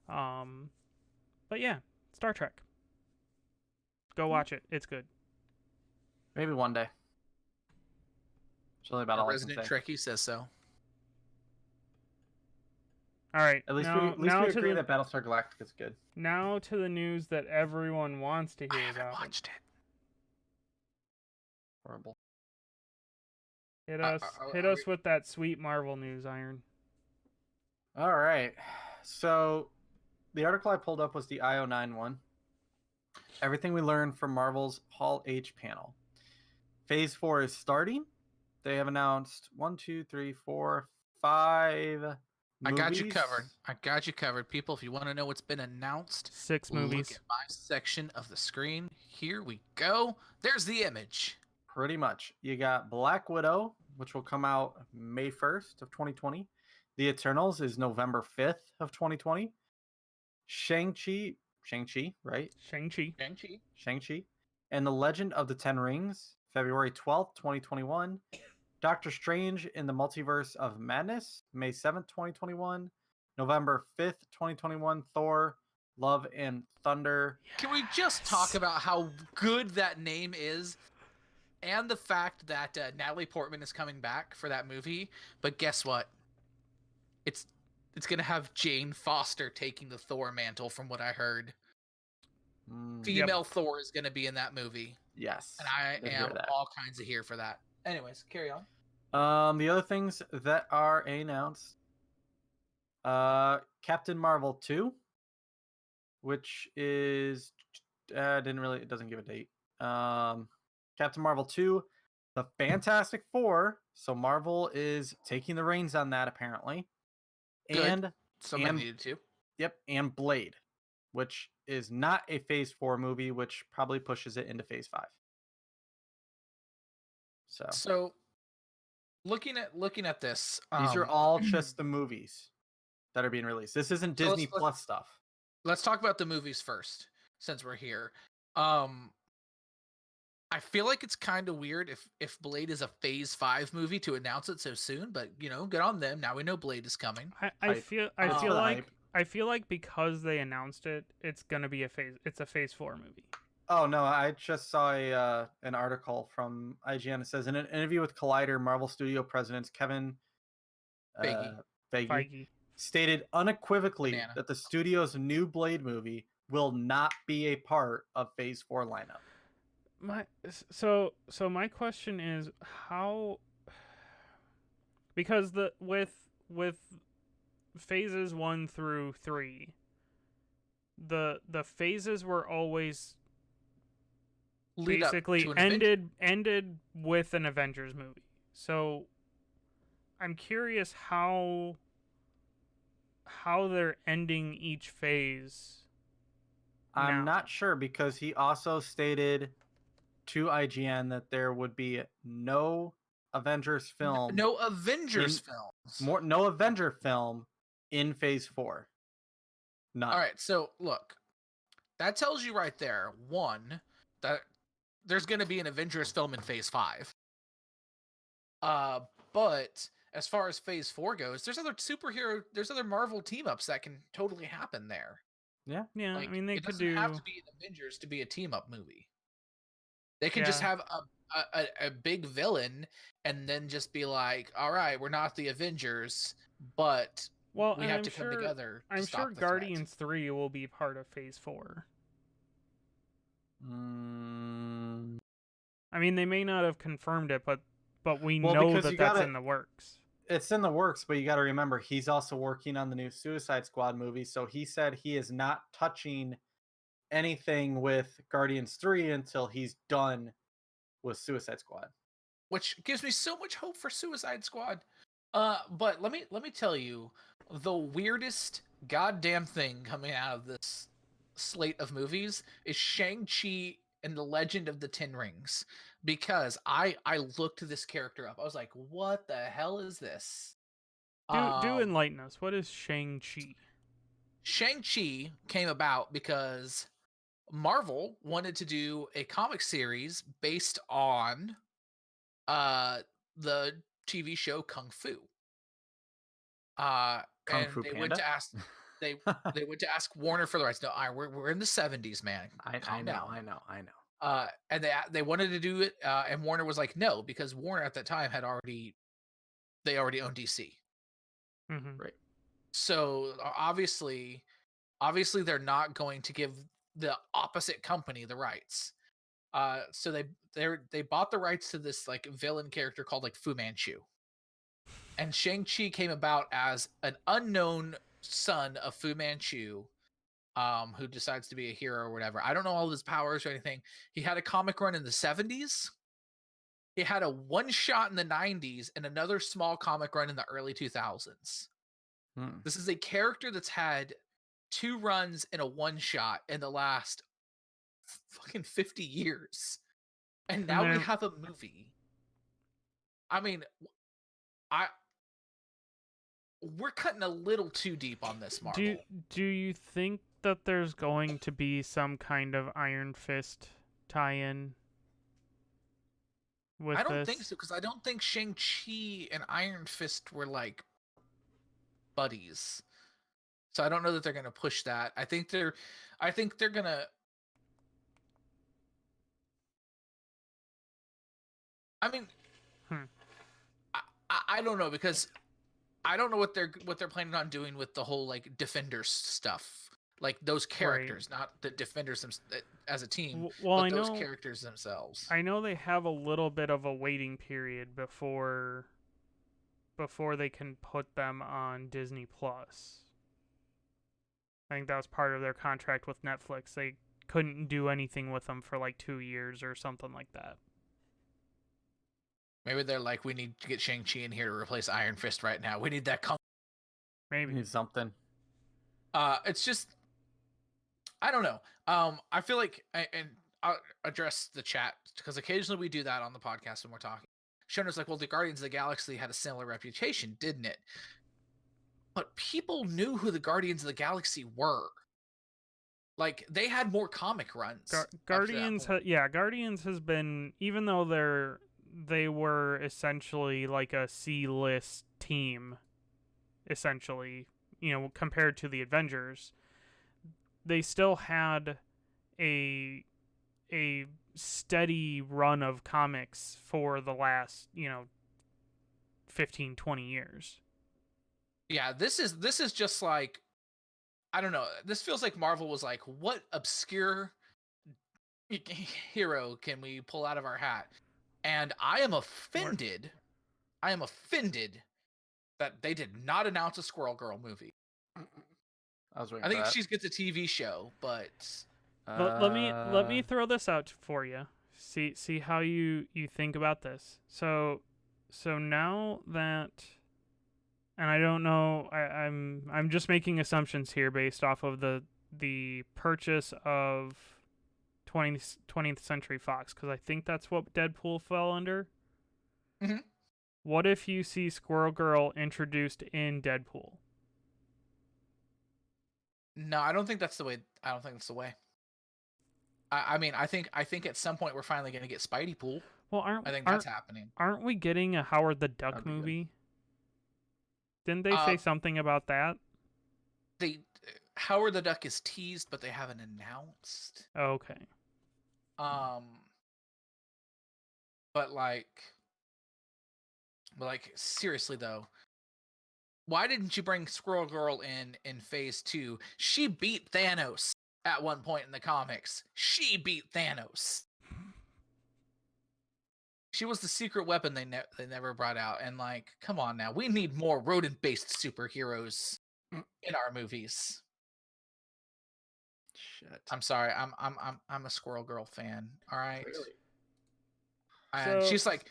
But yeah, Star Trek. Go watch it. It's good. Maybe one day. It's really about all Resident Trekkie says so. All right. At least we agree that Battlestar Galactica is good. Now to the news that everyone wants to hear about. I watched it. Horrible. Hit us with that sweet Marvel news, Iron. All right. So the article I pulled up was the IO9 one. Everything we learned from Marvel's Hall H panel. Phase 4 is starting. They have announced 1, 2, 3, 4, 5 movies. I got you covered. People, if you want to know what's been announced, 6 movies. Look at my section of the screen. Here we go. There's the image. Pretty much. You got Black Widow, which will come out May 1st of 2020. The Eternals is November 5th of 2020. Shang-Chi, right? Shang-Chi. And The Legend of the Ten Rings, February 12th, 2021. Doctor Strange in the Multiverse of Madness, May 7th, 2021. November 5th, 2021. Thor, Love and Thunder. Can we just talk about how good that name is? And the fact that Natalie Portman is coming back for that movie. But guess what? It's going to have Jane Foster taking the Thor mantle, from what I heard. Female Thor is going to be in that movie. Yes. And I am all kinds of here for that. Anyways, carry on. The other things that are announced. Captain Marvel 2, which is it doesn't give a date. Captain Marvel 2, the Fantastic Four. So Marvel is taking the reins on that apparently. Good. And somebody needed to. Yep, and Blade, which is not a Phase 4 movie, which probably pushes it into Phase 5. So looking at this, these are all just the movies that are being released. This isn't Disney Plus stuff. Let's talk about the movies first, since we're here. I feel like it's kind of weird if Blade is a Phase 5 movie to announce it so soon, but good on them. Now we know Blade is coming. I Hype. feel It's for the like hype. I feel like because they announced it, it's gonna be a phase 4 movie. Oh no, I just saw an article from IGN. It says in an interview with Collider, Marvel Studio presidents Kevin Feige. Feige Feige. stated unequivocally Banana. that the studio's new Blade movie will not be a part of Phase 4 lineup. So my question is how, because with phases 1 through 3, the phases were always Lead up basically to an ended with an Avengers movie. So I'm curious how they're ending each phase. I'm now. not sure because he also stated to IGN that there would be no Avengers film, No Avengers films. no Avenger film in Phase 4. None. All right, so look, that tells you right there, one, that there's going to be an Avengers film in Phase 5. But as far as Phase 4 goes, there's other Marvel team ups that can totally happen there. Yeah. Yeah, Like, I mean they it could doesn't do. have to be an Avengers to be a team up movie. They can Yeah. just have a big villain and then just be like, all right, we're not the Avengers, but Well, we and have to come together to I'm stop sure the Guardians 3 will be part of Phase 4. Mm, I mean, they may not have confirmed it, but we Well, know because that you that's gotta- in the works. it's in the works, but you got to remember he's also working on the new Suicide Squad movie. So he said he is not touching anything with Guardians 3 until he's done with Suicide Squad. which gives me so much hope for Suicide Squad. But let me tell you, the weirdest goddamn thing coming out of this slate of movies is Shang-Chi and the Legend of the Ten Rings, because I looked this character up. I was like, what the hell is this? Do enlighten us. What is Shang-Chi? Shang-Chi came about because Marvel wanted to do a comic series based on the TV show Kung Fu. Kung And Fu they Panda? went to ask they went to ask Warner for the rights. No, we're in the 70s, man. Calm down. I know. And they wanted to do it, and Warner was like, no, because Warner at that time had already owned DC. Mm-hmm. Right. So obviously they're not going to give the opposite company the rights. So they bought the rights to this like villain character called like Fu Manchu. And Shang-Chi came about as an unknown son of Fu Manchu, who decides to be a hero or whatever. I don't know all of his powers or anything. He had a comic run in the 70s. He had a one shot in the 90s and another small comic run in the early 2000s. This is a character that's had 2 runs in a one shot in the last fucking 50 years. And now we have a movie. I mean, we're cutting a little too deep on this, Marvel. Do you think that there's going to be some kind of Iron Fist tie-in with this? I don't think so, because I don't think Shang-Chi and Iron Fist were like buddies. So I don't know that they're gonna push that. I think they're gonna. I mean, I don't know, because I don't know what they're planning on doing with the whole like Defenders stuff, like those characters, Right. not the Defenders as a team, Well, but I those know characters themselves. I know they have a little bit of a waiting period before they can put them on Disney Plus. I think that was part of their contract with Netflix. They couldn't do anything with them for like 2 years or something like that. Maybe they're like, we need to get Shang-Chi in here to replace Iron Fist right now. We need that. Maybe. Need something. It's just, I don't know. I feel like, and I'll address the chat, because occasionally we do that on the podcast when we're talking. Shona's like, well, the Guardians of the Galaxy had a similar reputation, didn't it? But people knew who the Guardians of the Galaxy were. Like they had more comic runs. Guardians, Guardians has been, even though they were essentially like a C-list team, essentially, compared to the Avengers, they still had a steady run of comics for the last 15-20 years. Yeah, this is just like, I don't know. This feels like Marvel was like, what obscure hero can we pull out of our hat? And I am offended. I am offended that they did not announce a Squirrel Girl movie. I was waiting I for think that. she gets a TV show, but let me throw this out for you. See how you think about this. So now that, and I don't know, I'm just making assumptions here based off of the purchase of 20th Century Fox, because I think that's what Deadpool fell under. Mm-hmm. What if you see Squirrel Girl introduced in Deadpool? no, I don't think that's the way. I don't think that's the way. I mean, I think at some point we're finally going to get Spidey Pool. Well, I think that's happening. Aren't we getting a Howard the Duck That'd be movie? Didn't they say something about that? Howard the Duck is teased, but they haven't announced. Okay. But seriously though, why didn't you bring Squirrel Girl in Phase 2? She beat Thanos at one point in the comics. She beat Thanos. She was the secret weapon they never brought out. And like, come on now, we need more rodent-based superheroes in our movies. Shit. I'm sorry, I'm a Squirrel Girl fan. All right. Really? And she's like,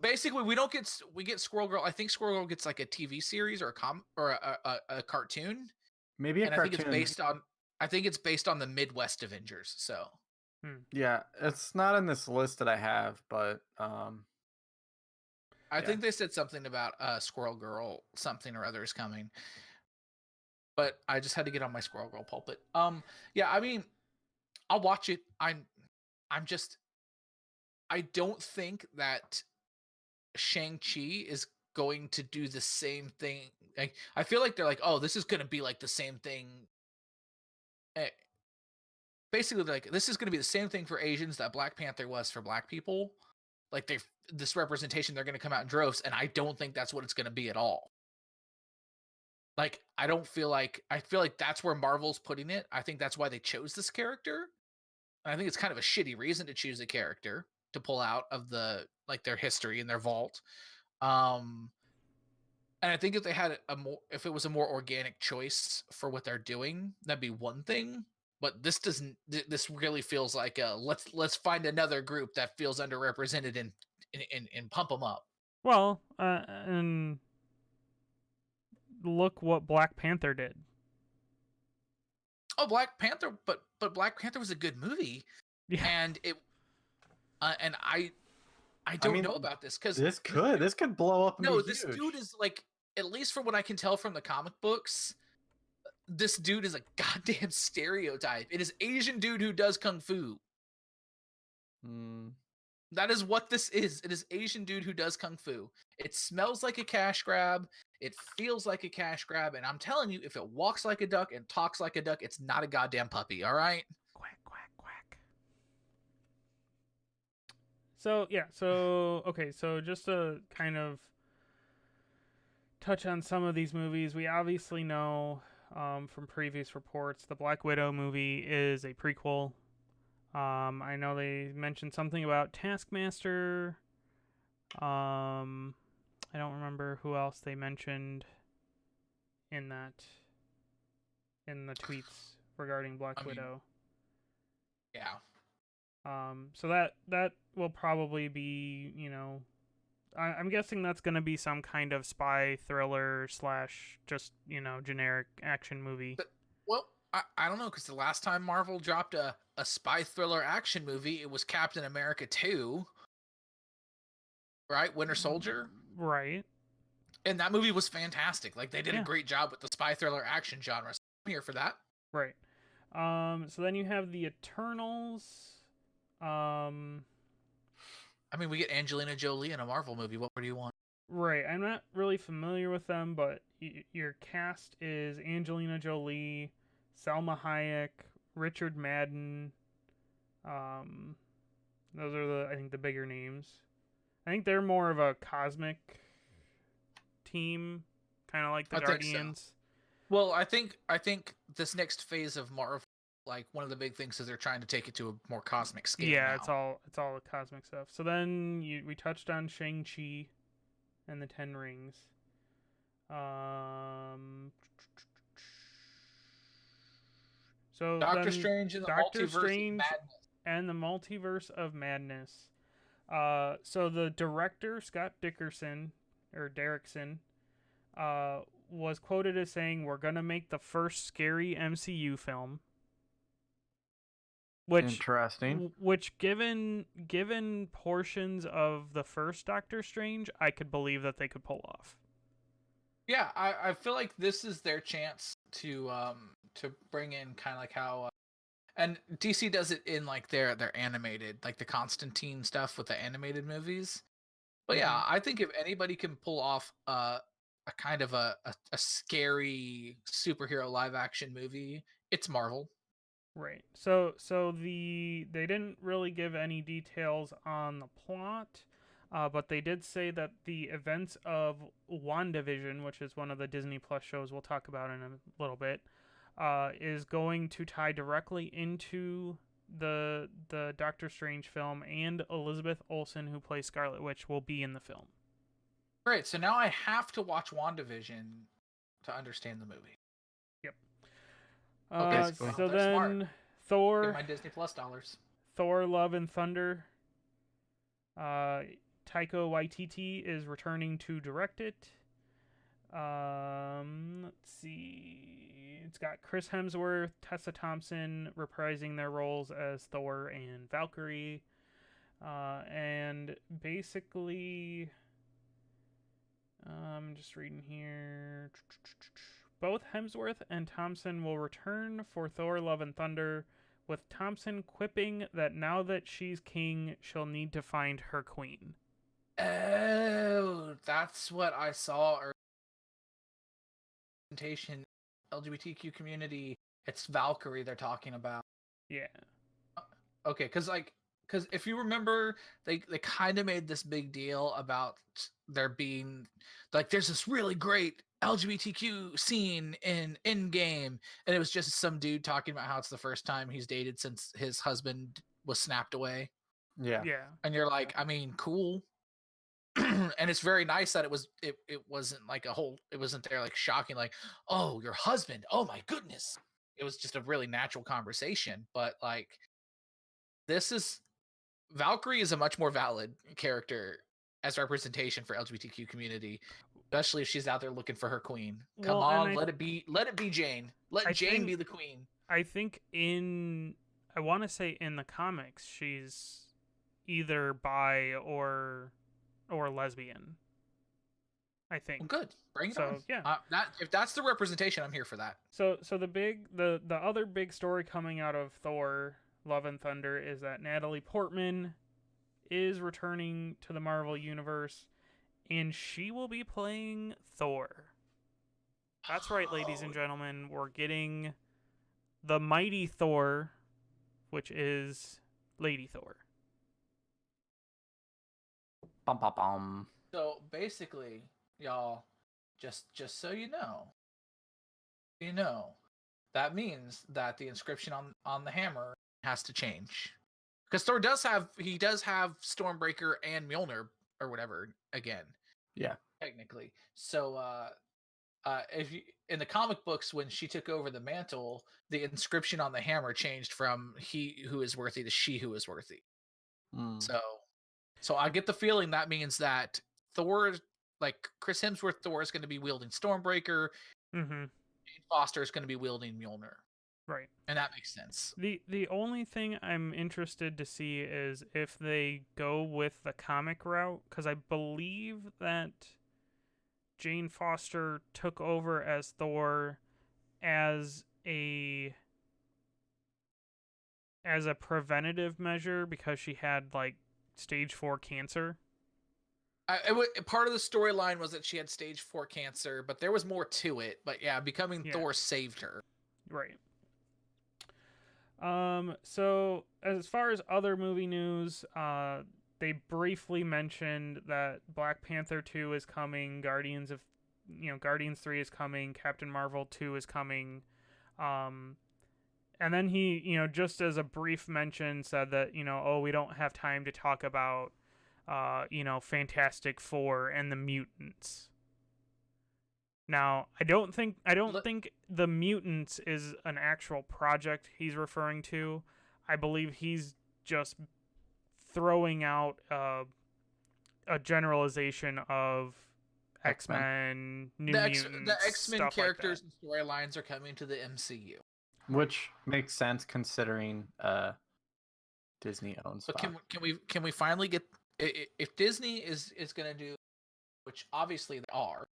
basically, we get Squirrel Girl. I think Squirrel Girl gets like a TV series or a cartoon. Maybe a and cartoon. I think it's based on the Midwest Avengers. So yeah, it's not in this list that I have, but I think they said something about Squirrel Girl something or other is coming. But I just had to get on my Squirrel Girl pulpit. Yeah, I mean, I'll watch it. I don't think that Shang-Chi is going to do the same thing. Like, I feel like they're like, oh, this is going to be like the same thing. Basically, like, this is going to be the same thing for Asians that Black Panther was for Black people. Like, this representation, they're going to come out in droves, and I don't think that's what it's going to be at all. Like, I feel like that's where Marvel's putting it. I think that's why they chose this character. And I think it's kind of a shitty reason to choose a character to pull out of their history and their vault. And I think if they had if it was a more organic choice for what they're doing, that'd be one thing. But this doesn't. This really feels like let's find another group that feels underrepresented and pump them up. Well, and look what Black Panther did. Oh, Black Panther, but Black Panther was a good movie, and it, and I don't know about this because this could blow up. No, this dude is like, at least from what I can tell from the comic books, this dude is a goddamn stereotype. It is Asian dude who does kung fu. That is what this is. It is Asian dude who does kung fu. It smells like a cash grab. It feels like a cash grab. And I'm telling you, if it walks like a duck and talks like a duck, it's not a goddamn puppy. All right? Quack, quack, quack. So, yeah. So, okay. So just to kind of touch on some of these movies, we obviously know from previous reports the Black Widow movie is a prequel. I know they mentioned something about Taskmaster. I don't remember who else they mentioned in the tweets regarding Black Widow. Yeah. So that will probably be, I'm guessing that's going to be some kind of spy thriller / just, generic action movie. Well, I don't know, because the last time Marvel dropped a spy thriller action movie, it was Captain America 2, right? Winter Soldier? Right. And that movie was fantastic. Like, they did a great job with the spy thriller action genre. So I'm here for that. Right. So then you have the Eternals. I mean, we get Angelina Jolie in a Marvel movie. What more do you want? Right. I'm not really familiar with them, but your cast is Angelina Jolie, Salma Hayek, Richard Madden. Um, those are I think the bigger names. I think they're more of a cosmic team, kind of like the I think so. Guardians. Well, I think this next phase of Marvel, like one of the big things is they're trying to take it to a more cosmic scale. Yeah, now. it's all the cosmic stuff. So then we touched on Shang-Chi and the Ten Rings. So Doctor then Strange and the Doctor Multiverse of Strange Madness. and the Multiverse of Madness. So the director Scott Dickerson or Derrickson was quoted as saying, "We're gonna make the first scary MCU film." Interesting. Which given portions of the first Doctor Strange, I could believe that they could pull off. Yeah, I feel like this is their chance to bring in kind of like how and DC does it in like their animated, like the Constantine stuff with the animated movies. But yeah, I think if anybody can pull off a kind of a scary superhero live action movie, it's Marvel. Right. So they didn't really give any details on the plot, but they did say that the events of WandaVision, which is one of the Disney Plus shows we'll talk about in a little bit, is going to tie directly into the Doctor Strange film, and Elizabeth Olsen, who plays Scarlet Witch, will be in the film. Great. So now I have to watch WandaVision to understand the movie. Yep. Okay. So they're then smart. Thor. Get my Disney Plus dollars. Thor: Love and Thunder. Taika Waititi is returning to direct it. Let's see. It's got Chris Hemsworth, Tessa Thompson reprising their roles as Thor and Valkyrie. And basically, I'm just reading here. Both Hemsworth and Thompson will return for Thor: Love and Thunder, with Thompson quipping that now that she's king, she'll need to find her queen. Oh, that's what I saw. Presentation, LGBTQ community. It's Valkyrie they're talking about. Yeah. Okay, because if you remember, they kind of made this big deal about there being like there's this really great LGBTQ scene in Endgame, and it was just some dude talking about how it's the first time he's dated since his husband was snapped away. Yeah. Yeah. And you're like, I mean, cool. And it's very nice that it wasn't like it wasn't there like shocking, like, oh, your husband, oh my goodness. It was just a really natural conversation. But like Valkyrie is a much more valid character as representation for LGBTQ community, especially if she's out there looking for her queen. Come on, let it be Jane. Let Jane be the queen. I think I want to say in the comics she's either bi or lesbian. I think. Well, good. Bring it on. Yeah. If that's the representation, I'm here for that. So the other big story coming out of Thor: Love and Thunder is that Natalie Portman is returning to the Marvel Universe, and she will be playing Thor. That's right, ladies and gentlemen. We're getting the mighty Thor, which is Lady Thor. Bum, bum, bum. So basically, y'all, just so you know, that means that the inscription on the hammer has to change, because Thor does have Stormbreaker and Mjolnir or whatever again. Yeah, technically. So if you, in the comic books, when she took over the mantle, the inscription on the hammer changed from "He who is worthy" to "She who is worthy." So I get the feeling that means that Thor, like Chris Hemsworth Thor, is going to be wielding Stormbreaker. Mm-hmm. Jane Foster is going to be wielding Mjolnir. Right. And that makes sense. The only thing I'm interested to see is if they go with the comic route, because I believe that Jane Foster took over as Thor as a as a preventative measure because she had like stage 4 cancer. Part of the storyline was that she had stage 4 cancer, but there was more to it. But yeah, becoming Thor saved her. Right. So as far as other movie news, they briefly mentioned that Black Panther 2 is coming, Guardians 3 is coming, Captain Marvel 2 is coming. And then he, just as a brief mention said that, we don't have time to talk about Fantastic Four and the mutants. Now, I don't think the mutants is an actual project he's referring to. I believe he's just throwing out a generalization of X-Men, New Mutants, the X-Men characters like and storylines are coming to the MCU, which makes sense considering Disney owns. But can we finally get, if Disney is going to do, which obviously they are,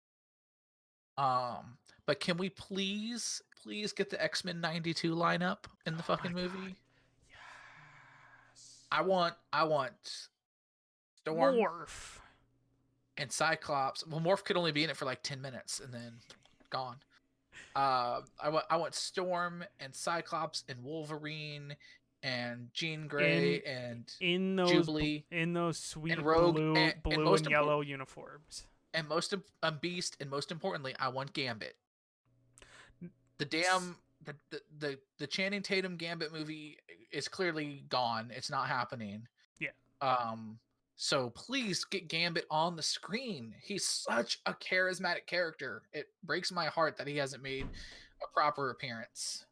but can we please get the X-Men 92 lineup in the fucking movie? Yes. I want Storm, Morph, and Cyclops. Well, Morph could only be in it for like 10 minutes and then gone. I want Storm and Cyclops and Wolverine and Jean Grey and in those Jubilee, in those sweet and Rogue, blue and yellow uniforms. And Beast, and most importantly, I want Gambit. The damn the Channing Tatum Gambit movie is clearly gone. It's not happening. Yeah. So please get Gambit on the screen. He's such a charismatic character. It breaks my heart that he hasn't made a proper appearance.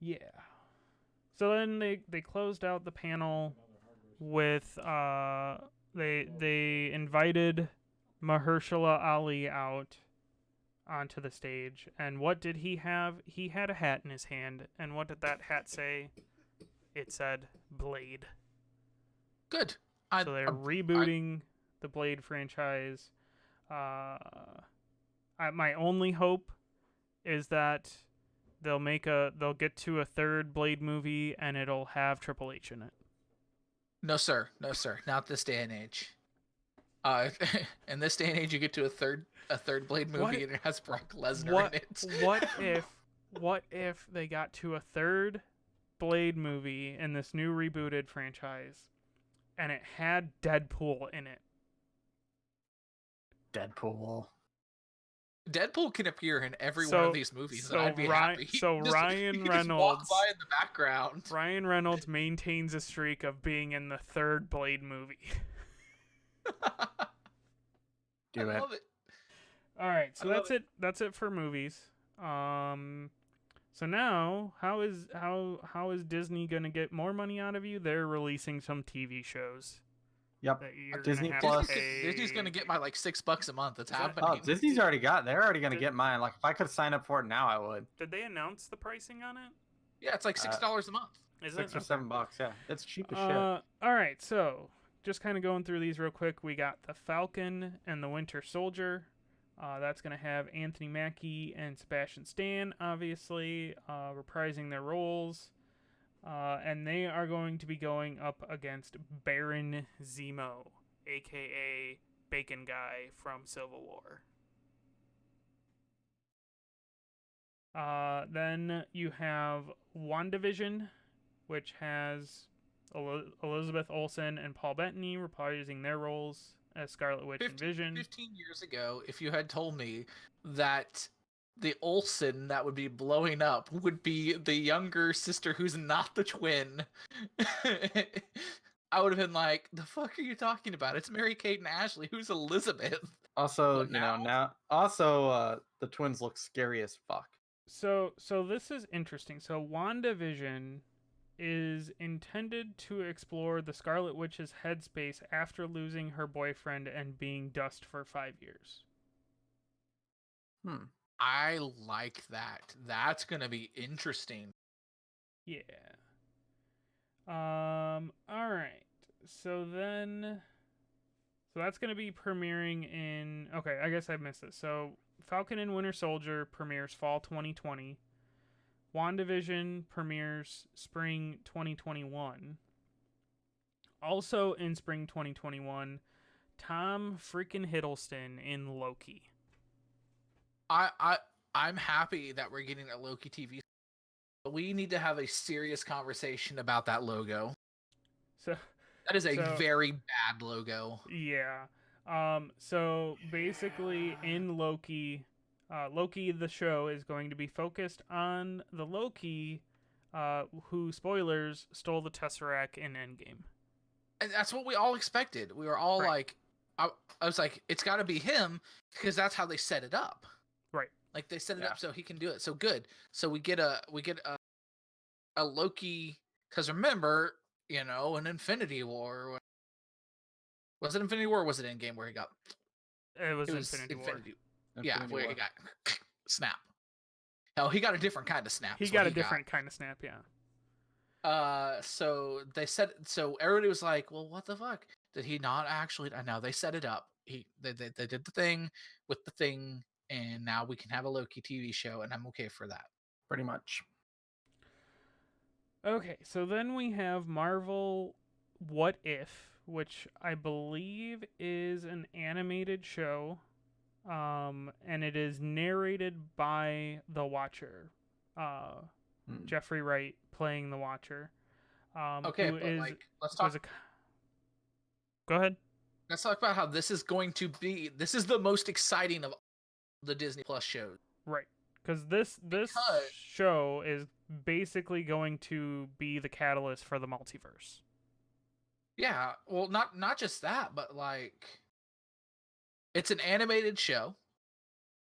Yeah. So then they closed out the panel with they invited Mahershala Ali out onto the stage, and what did he have? He had a hat in his hand, and what did that hat say? It said Blade. Good. So they're rebooting the Blade franchise. My only hope is that they'll get to a third Blade movie and it'll have Triple H in it. No sir, not this day and age. In this day and age, you get to a third Blade movie and it has Brock Lesnar in it. What if they got to a third Blade movie in this new rebooted franchise and it had Deadpool in it? Deadpool can appear in every one of these movies, and I'd be happy. So Ryan Reynolds walk by in the background. Ryan Reynolds maintains a streak of being in the third Blade movie. Do it. Love it. All right, so that's it for movies. So now, how is Disney gonna get more money out of you? They're releasing some TV shows. Yep. Disney Plus. Disney's gonna get my like $6 a month. It's happening. Oh, Disney's already got. They're already gonna get mine. Like if I could sign up for it now, I would. Did they announce the pricing on it? Yeah, it's like $6 a month. Is $6 or $7? Yeah, it's cheap as shit. All right, so just kind of going through these real quick. We got the Falcon and the Winter Soldier. That's going to have Anthony Mackie and Sebastian Stan, obviously, reprising their roles. And they are going to be going up against Baron Zemo, a.k.a. Bacon Guy from Civil War. Then you have WandaVision, which has Elizabeth Olsen and Paul Bettany reprising their roles as Scarlet Witch and Vision. 15 years ago, if you had told me that the Olsen that would be blowing up would be the younger sister who's not the twin, I would have been like, the fuck are you talking about? It's Mary-Kate and Ashley. Who's Elizabeth? Also, the twins look scary as fuck. So this is interesting. So WandaVision is intended to explore the Scarlet Witch's headspace after losing her boyfriend and being dust for 5 years. I like that. That's gonna be interesting. Yeah. All right. So that's gonna be premiering in. Okay, I guess I missed it. So Falcon and Winter Soldier premieres fall 2020. WandaVision premieres spring 2021. Also in spring 2021, Tom freaking Hiddleston in Loki. I'm happy that we're getting a Loki TV. But we need to have a serious conversation about that logo. So that is a very bad logo. Yeah. So basically in Loki, Loki the show is going to be focused on the Loki who, spoilers, stole the Tesseract in Endgame. And that's what we all expected. We were all like, I was like, it's got to be him because that's how they set it up. Right. Like they set it up so he can do it. So good. So we get a Loki, because remember, an Infinity War. Was it Infinity War or was it Endgame where he got? It was Infinity War. Yeah, where he got snap. No, he got a different kind of snap. He got a different kind of snap, yeah. So they said. So everybody was like, "Well, what the fuck? Did he not actually?" I know they set it up. They did the thing with the thing, and now we can have a Loki TV show, and I'm okay for that. Pretty much. Okay, so then we have Marvel What If, which I believe is an animated show. And it is narrated by the Watcher, Jeffrey Wright playing the Watcher. Okay, but let's talk. Go ahead. Let's talk about how this is going to be. This is the most exciting of the Disney Plus shows, right? Because this show is basically going to be the catalyst for the multiverse. Yeah, well, not just that, but it's an animated show,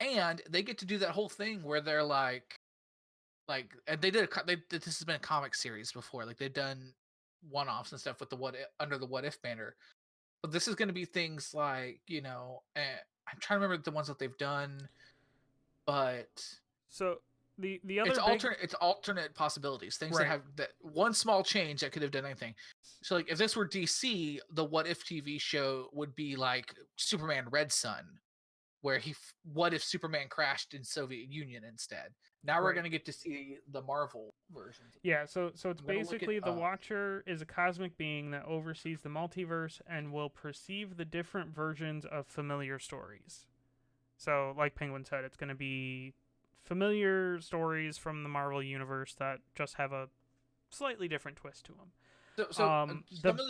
and they get to do that whole thing where they're and this has been a comic series before. Like they've done one-offs and stuff with under the What If banner, but this is going to be things like I'm trying to remember the ones that they've done, but so the other it's alternate possibilities, things that have that one small change that could have done anything. So if this were DC, the What If TV show would be like Superman Red Sun, where what if Superman crashed in Soviet Union instead? Now we're going to get to see the Marvel versions. Yeah, so it's basically the Watcher is a cosmic being that oversees the multiverse and will perceive the different versions of familiar stories. So, like Penguin said, it's going to be familiar stories from the Marvel universe that just have a slightly different twist to them. Some of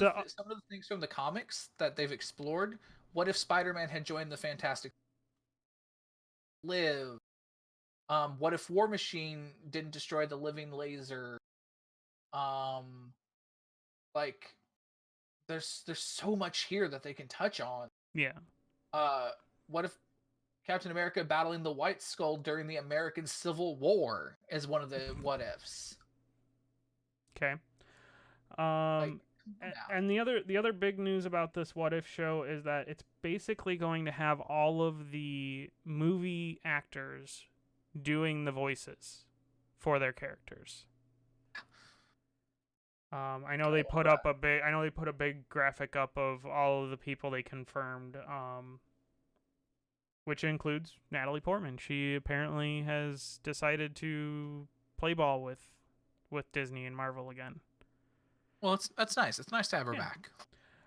the things from the comics that they've explored. What if Spider-Man had joined the Fantastic Live? What if War Machine didn't destroy the living laser? There's so much here that they can touch on. Yeah. What if Captain America battling the White Skull during the American Civil War is one of the what ifs? Okay. And the other big news about this What If show is that it's basically going to have all of the movie actors doing the voices for their characters. I know they put up a big graphic up of all of the people they confirmed, which includes Natalie Portman. She apparently has decided to play ball with Disney and Marvel again. Well, that's nice. It's nice to have her back.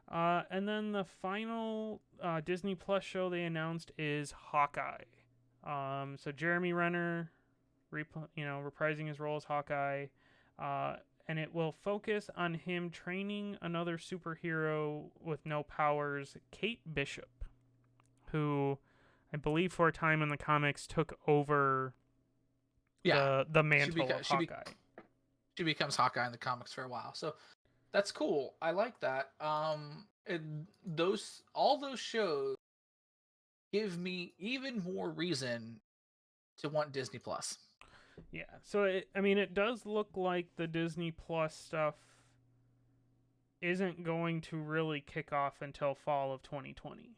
And then the final Disney Plus show they announced is Hawkeye. So Jeremy Renner, reprising his role as Hawkeye, and it will focus on him training another superhero with no powers, Kate Bishop, who I believe for a time in the comics took over the mantle of Hawkeye. She becomes Hawkeye in the comics for a while, so that's cool. I like that. All those shows give me even more reason to want Disney Plus. Yeah, so it does look like the Disney Plus stuff isn't going to really kick off until fall of 2020.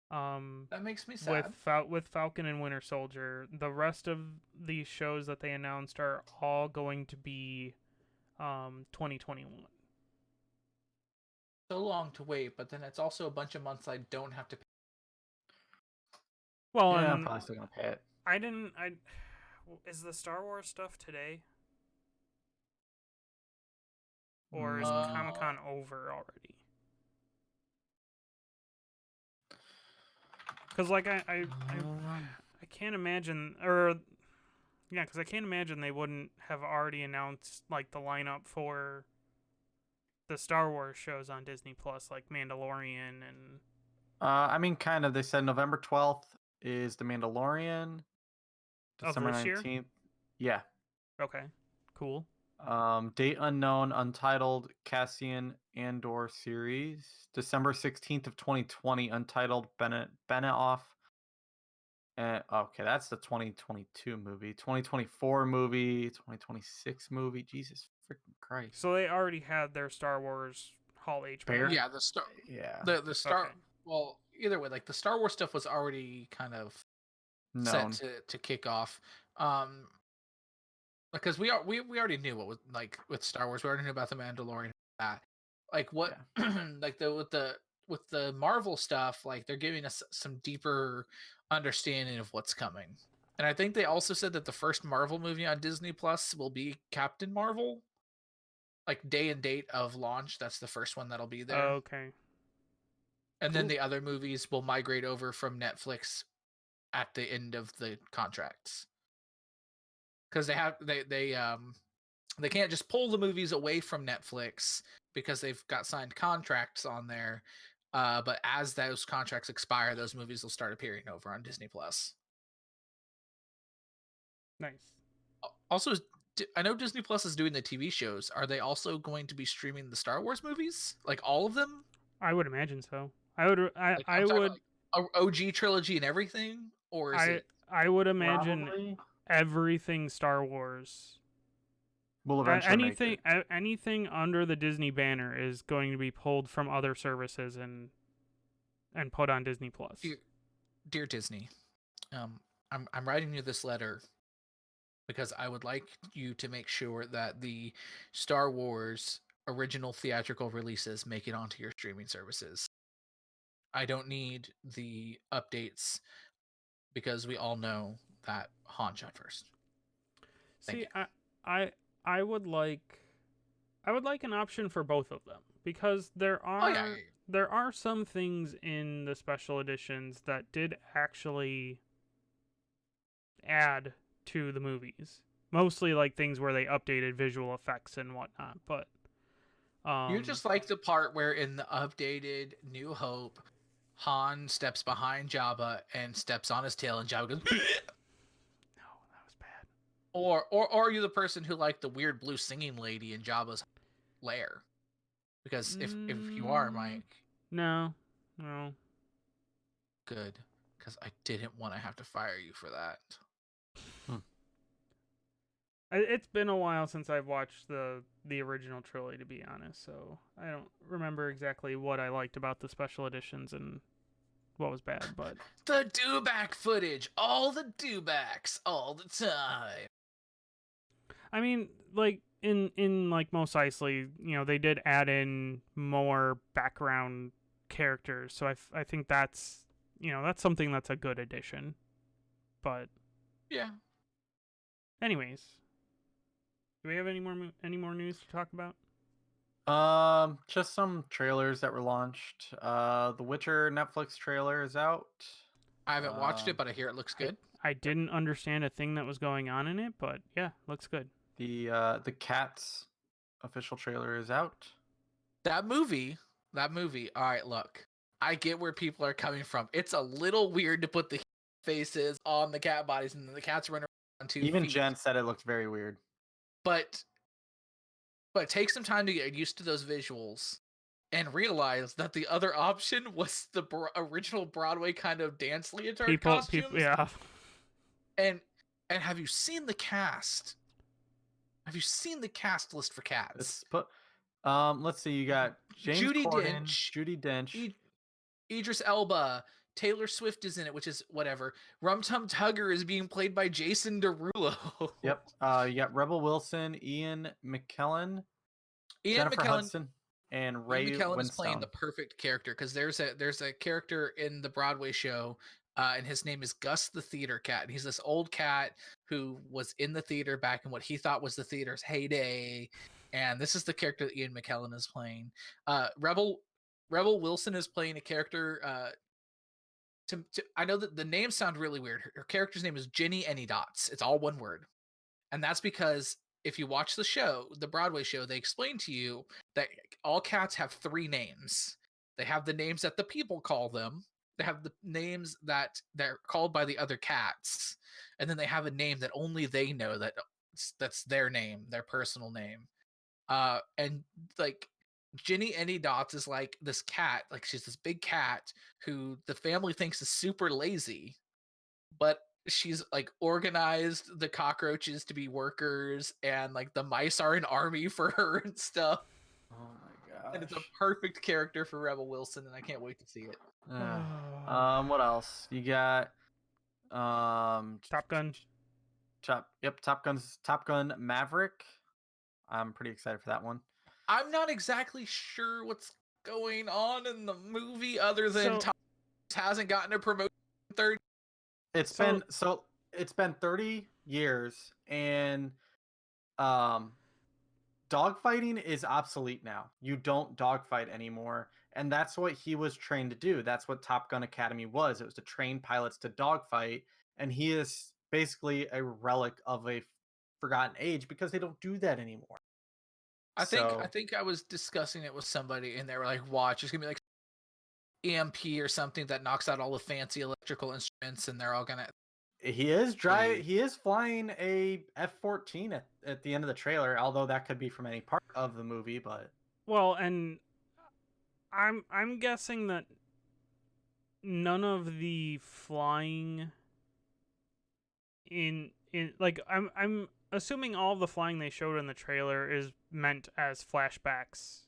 That makes me sad. With Falcon and Winter Soldier, the rest of these shows that they announced are all going to be 2021. So long to wait, but then it's also a bunch of months I don't have to pay. Well, yeah, I'm probably still gonna pay it. is the Star Wars stuff today? Or is Mm, Comic-Con over already? Because like I can't imagine, or yeah, because I can't imagine they wouldn't have already announced like the lineup for the Star Wars shows on Disney Plus, like Mandalorian and. I mean, kind of. They said November 12th is The Mandalorian. Of December this year? 19th. Yeah. Okay, cool. Date unknown, untitled Cassian Andor series. December 16th of 2020, untitled Benioff. Okay, that's the 2022 movie. 2024 movie. 2026 movie. Jesus freaking Christ. So they already had their Star Wars Hall H Fair. banner. Yeah, the Star Yeah. the Star Okay. well, either way, like the Star Wars stuff was already kind of Known. set to kick off. Because we already knew what was like with Star Wars. We already knew about the Mandalorian. That like what like with the Marvel stuff, like they're giving us some deeper understanding of what's coming. And I think they also said that the first Marvel movie on Disney Plus will be Captain Marvel. Like day and date of launch, that's the first one that'll be there. Okay. And then Cool. the other movies will migrate over from Netflix at the end of the contracts. Because they can't just pull the movies away from Netflix because they've got signed contracts on there. But as those contracts expire, those movies will start appearing over on Disney Plus. Nice. Also, I know Disney Plus is doing the TV shows. Are they also going to be streaming the Star Wars movies, like all of them? I would imagine so. I would. Like, I I'm talking would. about, like, OG trilogy and everything, or is it? I would imagine Probably. everything Star Wars. We'll eventually make Anything it. anything under the Disney banner is going to be pulled from other services and put on Disney Plus. Dear Disney, I'm writing you this letter because I would like you to make sure that the Star Wars original theatrical releases make it onto your streaming services. I don't need the updates because we all know that Han shot first. Thank See, you. I would like an option for both of them because Oh yeah. there are some things in the special editions that did actually add to the movies. Mostly like things where they updated visual effects and whatnot, but You just like the part where in the updated New Hope, Han steps behind Jabba and steps on his tail, and Jabba goes. No, that was bad. Or are you the person who liked the weird blue singing lady in Jabba's lair? Because if you are, Mike, No. good, because I didn't want to have to fire you for that. It's been a while since I've watched the original trilogy, to be honest, so I don't remember exactly what I liked about the special editions and what was bad, but The do-back footage, all the do-backs, all the time. I mean, like in like Mos Eisley, they did add in more background characters, so I think that's that's something that's a good addition. But Yeah. anyways, do we have any more news to talk about? Just some trailers that were launched. The Witcher Netflix trailer is out. I haven't watched it, but I hear it looks good. I didn't understand a thing that was going on in it, but yeah, looks good. The Cats official trailer is out. That movie. All right, look. I get where people are coming from. It's a little weird to put the faces on the cat bodies and then the cats run around 2 Even feet. Jen said it looked very weird. But take some time to get used to those visuals and realize that the other option was the original Broadway kind of dance leotard costumes. Yeah. And have you seen the cast? Have you seen the cast list for Cats? Let's see. You got James Judi Corden, Dench, Judi Dench, Idris Elba, Taylor Swift is in it, which is whatever. Rum Tum Tugger is being played by Jason Derulo. Yep. You got Rebel Wilson, Ian McKellen, Jennifer Hudson, and Ray Ian McKellen Winstone. is playing the perfect character because there's a character in the Broadway show and his name is Gus the Theater Cat. And he's this old cat who was in the theater back in what he thought was the theater's heyday. And this is the character that Ian McKellen is playing. Rebel Wilson is playing a character. I know that the names sound really weird. Her character's name is Jenny Anydots. It's all one word. And that's because if you watch the show, the Broadway show, they explain to you that all cats have 3 names. They have the names that the people call them. They have the names that they're called by the other cats. And then they have a name that only they know that's their name, their personal name. And like Jenny Anydots is like this cat, like she's this big cat who the family thinks is super lazy, but she's like organized the cockroaches to be workers, and like the mice are an army for her and stuff. Oh my gosh. And it's a perfect character for Rebel Wilson, and I can't wait to see it. What else? You got Top Gun. Top Gun Maverick. I'm pretty excited for that one. I'm not exactly sure what's going on in the movie other than Tom hasn't gotten a promotion in 30. It's been 30 years, and dogfighting is obsolete now. You don't dogfight anymore, and that's what he was trained to do. That's what Top Gun Academy was. It was to train pilots to dogfight, and he is basically a relic of a forgotten age because they don't do that anymore. I think I was discussing it with somebody, and they were like, "Watch, it's gonna be like EMP or something that knocks out all the fancy electrical instruments, and they're all gonna." He is flying a F-14 at the end of the trailer, although that could be from any part of the movie. But well, and I'm guessing that none of the flying in like I'm assuming all of the flying they showed in the trailer is meant as flashbacks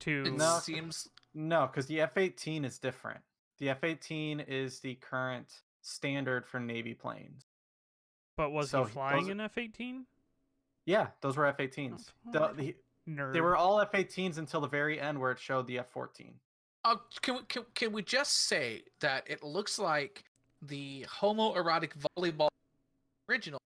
to. It seems no, because the F-18 is different. The F-18 is the current standard for Navy planes. But was he flying an F-18? Yeah, those were F-18s. Nerd. They were all F-18s until the very end where it showed the F-14. Can we just say that it looks like the homoerotic volleyball original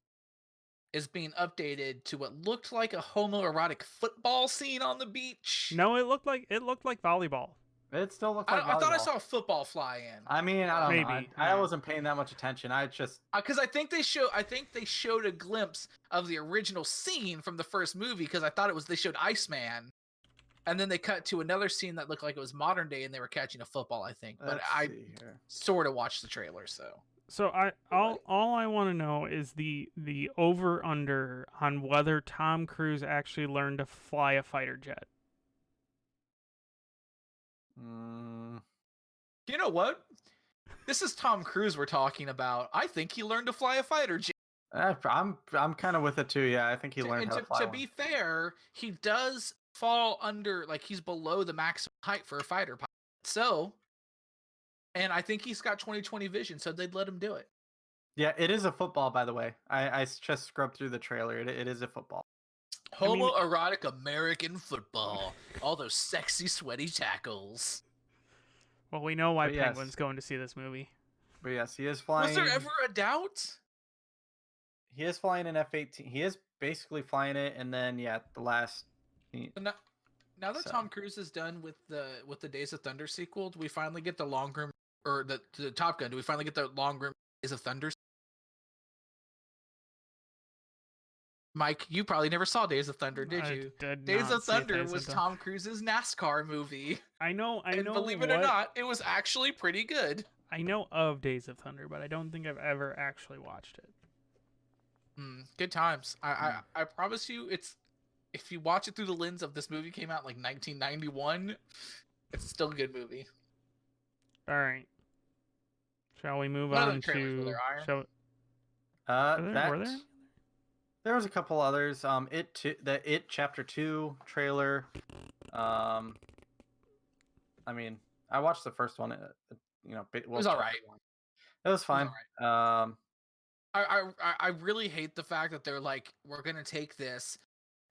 is being updated to what looked like a homoerotic football scene on the beach? No, it looked like volleyball. It still looked like volleyball. I thought I saw a football fly in. I mean, I don't know. Maybe. I wasn't paying that much attention. I just because I think they showed a glimpse of the original scene from the first movie, because I thought they showed Iceman, and then they cut to another scene that looked like it was modern day, and they were catching a football, I think. But I sort of watched the trailer, so. So all I want to know is the over under on whether Tom Cruise actually learned to fly a fighter jet. You know what? This is Tom Cruise we're talking about. I think he learned to fly a fighter jet. I'm kind of with it too. Yeah, I think he learned how to fly. To be fair, he does fall under, like, he's below the maximum height for a fighter pilot. So, and I think he's got 20/20 vision, so they'd let him do it. Yeah, it is a football, by the way. I just scrubbed through the trailer. It is a football. Homoerotic American football. All those sexy, sweaty tackles. Well, we know why Penguin's going to see this movie. But yes, he is flying. Was there ever a doubt? He is flying an F-18. He is basically flying it, and then the last. Now that Tom Cruise is done with the Days of Thunder sequel, do we finally get the long room, or the Top Gun? Do we finally get the long room Days of Thunder? Mike, you probably never saw Days of Thunder, did you? Days of Thunder was Tom Cruise's NASCAR movie. I know. And believe it or not, it was actually pretty good. I know of Days of Thunder, but I don't think I've ever actually watched it. Good times. I promise you, if you watch it through the lens of this movie came out like 1991, it's still a good movie. All right. Shall we move on to? Were there? There was a couple others. It Chapter 2 trailer. I mean, I watched the first one. It was all right. It was fine. Right. I really hate the fact that they're like, we're gonna take this,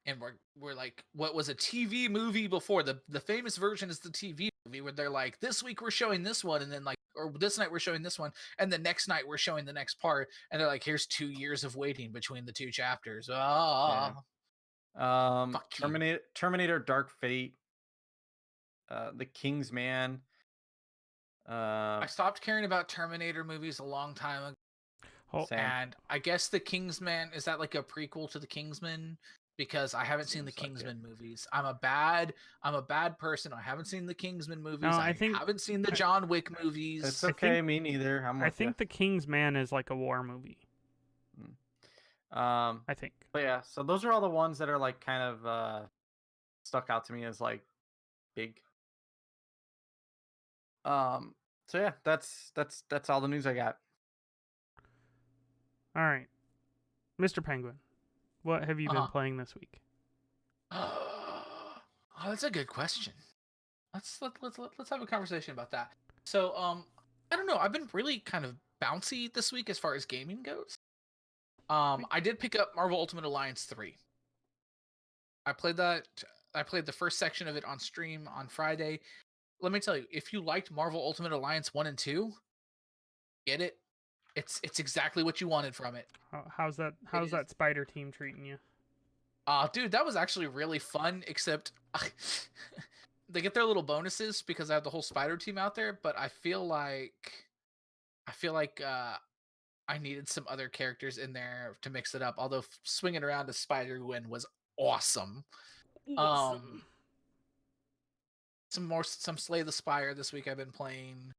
and we're like, what was a TV movie before? The famous version is the TV movie where they're like, this week we're showing this one, and then like or this night we're showing this one, and the next night we're showing the next part, and they're like, here's 2 years of waiting between the 2 chapters. Yeah. Fuck you. Terminator Dark Fate, The King's Man. I stopped caring about Terminator movies a long time ago. Oh, Same. And I guess the Kingsman, is that like a prequel to the Kingsman? Because I haven't seen the Seems like it. Kingsman movies. I'm a bad person. I haven't seen the Kingsman movies. No, I haven't seen the John Wick movies. It's I okay, think- me neither. I'm with I think The King's Man is like a war movie. you. I think. But yeah, so those are all the ones that are like kind of stuck out to me as like big. So yeah, that's all the news I got. All right, Mr. Penguin, what have you been playing this week? Oh, that's a good question. Let's have a conversation about that. So, I don't know. I've been really kind of bouncy this week as far as gaming goes. I did pick up Marvel Ultimate Alliance 3. I played that. I played the first section of it on stream on Friday. Let me tell you, if you liked Marvel Ultimate Alliance 1 and 2, get it. It's exactly what you wanted from it. How's that spider team treating you? Dude, that was actually really fun, except they get their little bonuses because I have the whole spider team out there, but I feel like I needed some other characters in there to mix it up. Although swinging around a Spider-Gwen was awesome. Some Slay the Spire this week I've been playing.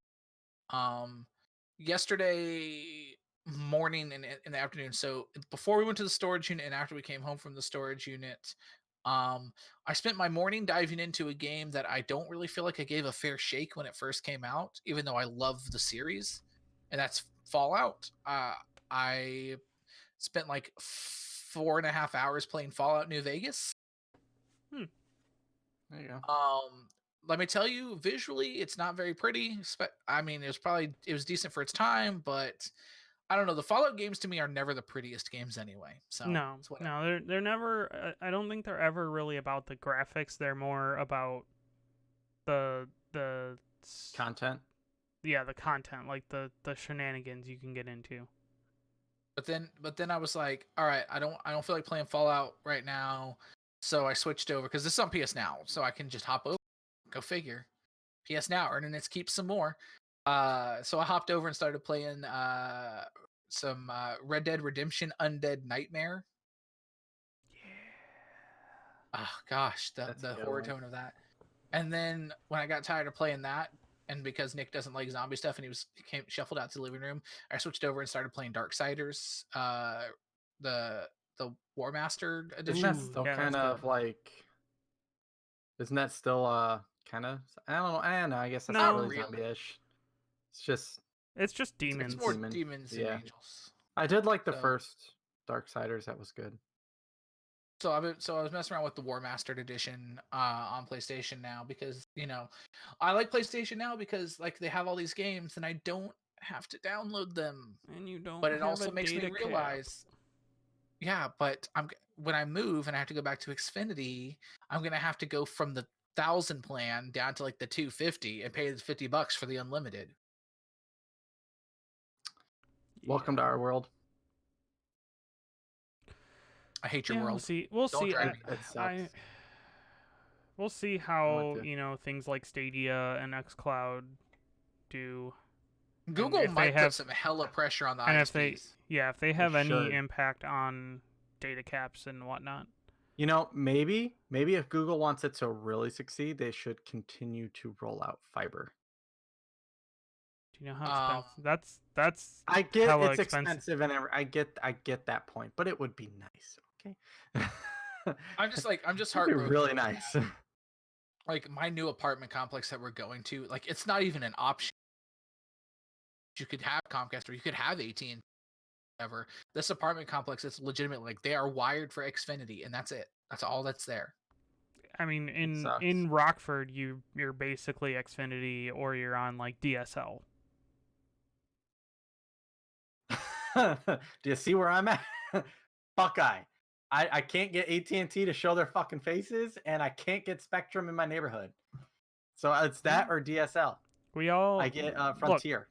Yesterday morning and in the afternoon. So before we went to the storage unit and after we came home from the storage unit, I spent my morning diving into a game that I don't really feel like I gave a fair shake when it first came out, even though I love the series, and that's Fallout. I spent like 4.5 hours playing Fallout New Vegas. There you go. Let me tell you, visually, it's not very pretty. I mean, it was decent for its time, but I don't know. The Fallout games to me are never the prettiest games anyway. So no, they're never. I don't think they're ever really about the graphics. They're more about the Content. Yeah, the content, like the shenanigans you can get into. But then I was like, all right, I don't feel like playing Fallout right now, so I switched over because this is on PS Now, so I can just hop over. Go figure. PS Now earning its keep some more. So I hopped over and started playing some Red Dead Redemption Undead Nightmare. Yeah. Oh gosh, the horror tone of that. And then when I got tired of playing that, and because Nick doesn't like zombie stuff, and he came shuffled out to the living room, I switched over and started playing Darksiders, the War Master edition. Isn't that still kind of like? Isn't that still kind of? I don't know. I guess that's not really zombie-ish. It's just demons. It's more demons and angels. I did like the first Darksiders. That was good. So I was messing around with the War Mastered edition on PlayStation Now because I like PlayStation Now because like they have all these games and I don't have to download them. And you don't. But it also makes me realize. Yeah, but when I move and I have to go back to Xfinity, I'm gonna have to go from the 1,000 plan down to like the 250 and pay the $50 for the unlimited. Welcome to our world. I hate your world. We'll see. We'll see how things like Stadia and XCloud do. Google might put some hella pressure on the ISPs. If they have any impact on data caps and whatnot. Maybe if Google wants it to really succeed, they should continue to roll out fiber. Do you know how expensive? That's I get it's expensive and I get that point, but it would be nice. Okay. I'm just It'd heartbroken. be really nice. Like my new apartment complex that we're going to, like it's not even an option. You could have Comcast or you could have AT&T. Whatever. This apartment complex is legitimate. Like they are wired for Xfinity, and that's it. That's all that's there. I mean, in Rockford, you're basically Xfinity or you're on like DSL. Do you see where I'm at? Buckeye. I can't get AT&T to show their fucking faces, and I can't get Spectrum in my neighborhood. So it's that or DSL. We all I get look. Frontier.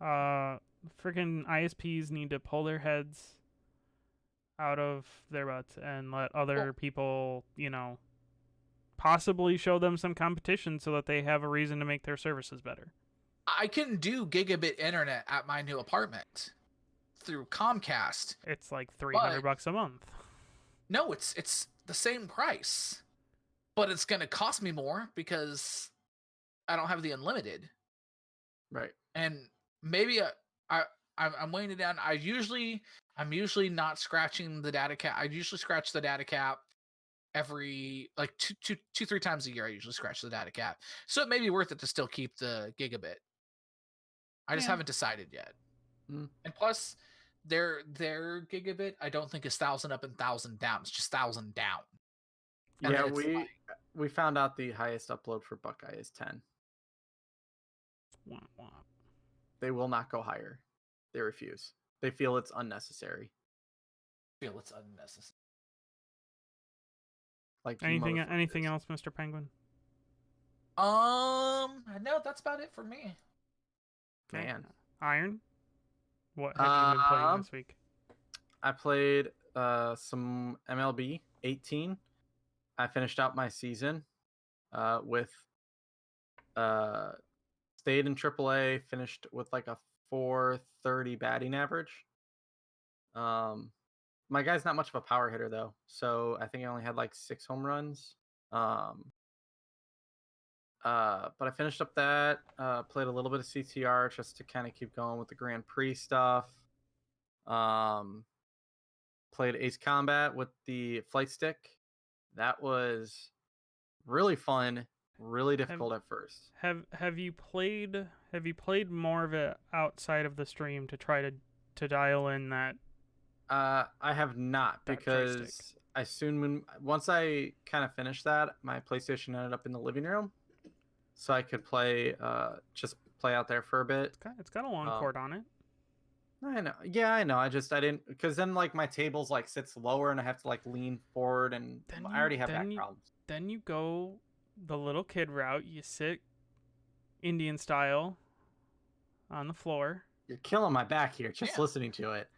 Freaking ISPs need to pull their heads out of their butts and let other people, possibly show them some competition so that they have a reason to make their services better. I can do gigabit internet at my new apartment through Comcast. It's like $300 a month. No, it's the same price, but it's gonna cost me more because I don't have the unlimited. Right. And maybe I'm weighing it down. I'm usually not scratching the data cap. I usually scratch the data cap every like two, 3 times a year. I usually scratch the data cap, so it may be worth it to still keep the gigabit. I just haven't decided yet. Mm. And plus, their gigabit I don't think is 1,000 up and 1,000 down. It's just 1,000 down. And Yeah, then we found out the highest upload for Buckeye is 10. They will not go higher. They refuse. They feel it's unnecessary. Like anything else, Mr. Penguin? No, that's about it for me. Man. Iron? What have you been playing this week? I played some MLB 18. I finished out my season with stayed in AAA, finished with like a 430 batting average. My guy's not much of a power hitter though, so I think I only had like 6 home runs. But I finished up that, played a little bit of CTR just to kind of keep going with the Grand Prix stuff. Played Ace Combat with the flight stick. That was really fun, really difficult at first. Have you played more of it outside of the stream to try to dial in that? I have not, because once I kind of finished that, my PlayStation ended up in the living room, so I could play out there for a bit. It's got a long cord on it. I know. Yeah, I know. I didn't, because then like my table's like sits lower and I have to like lean forward, and I already have back problems. Then you go the little kid route. You sit Indian style on the floor. You're killing my back here just listening to it.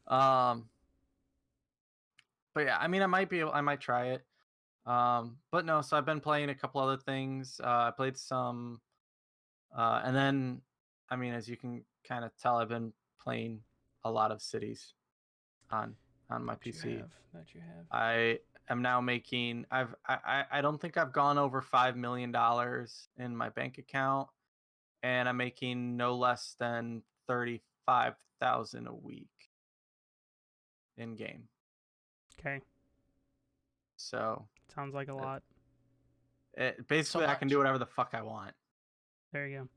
But yeah, I mean, I might try it. But no, so I've been playing a couple other things. I played some, and then, I mean, as you can kind of tell, I've been playing a lot of Cities on my PC. That you have. I am now making. I don't think I've gone over $5 million in my bank account, and I'm making no less than 35,000 a week in game. Okay. So sounds like a lot. Basically, I can do whatever the fuck I want. There you go.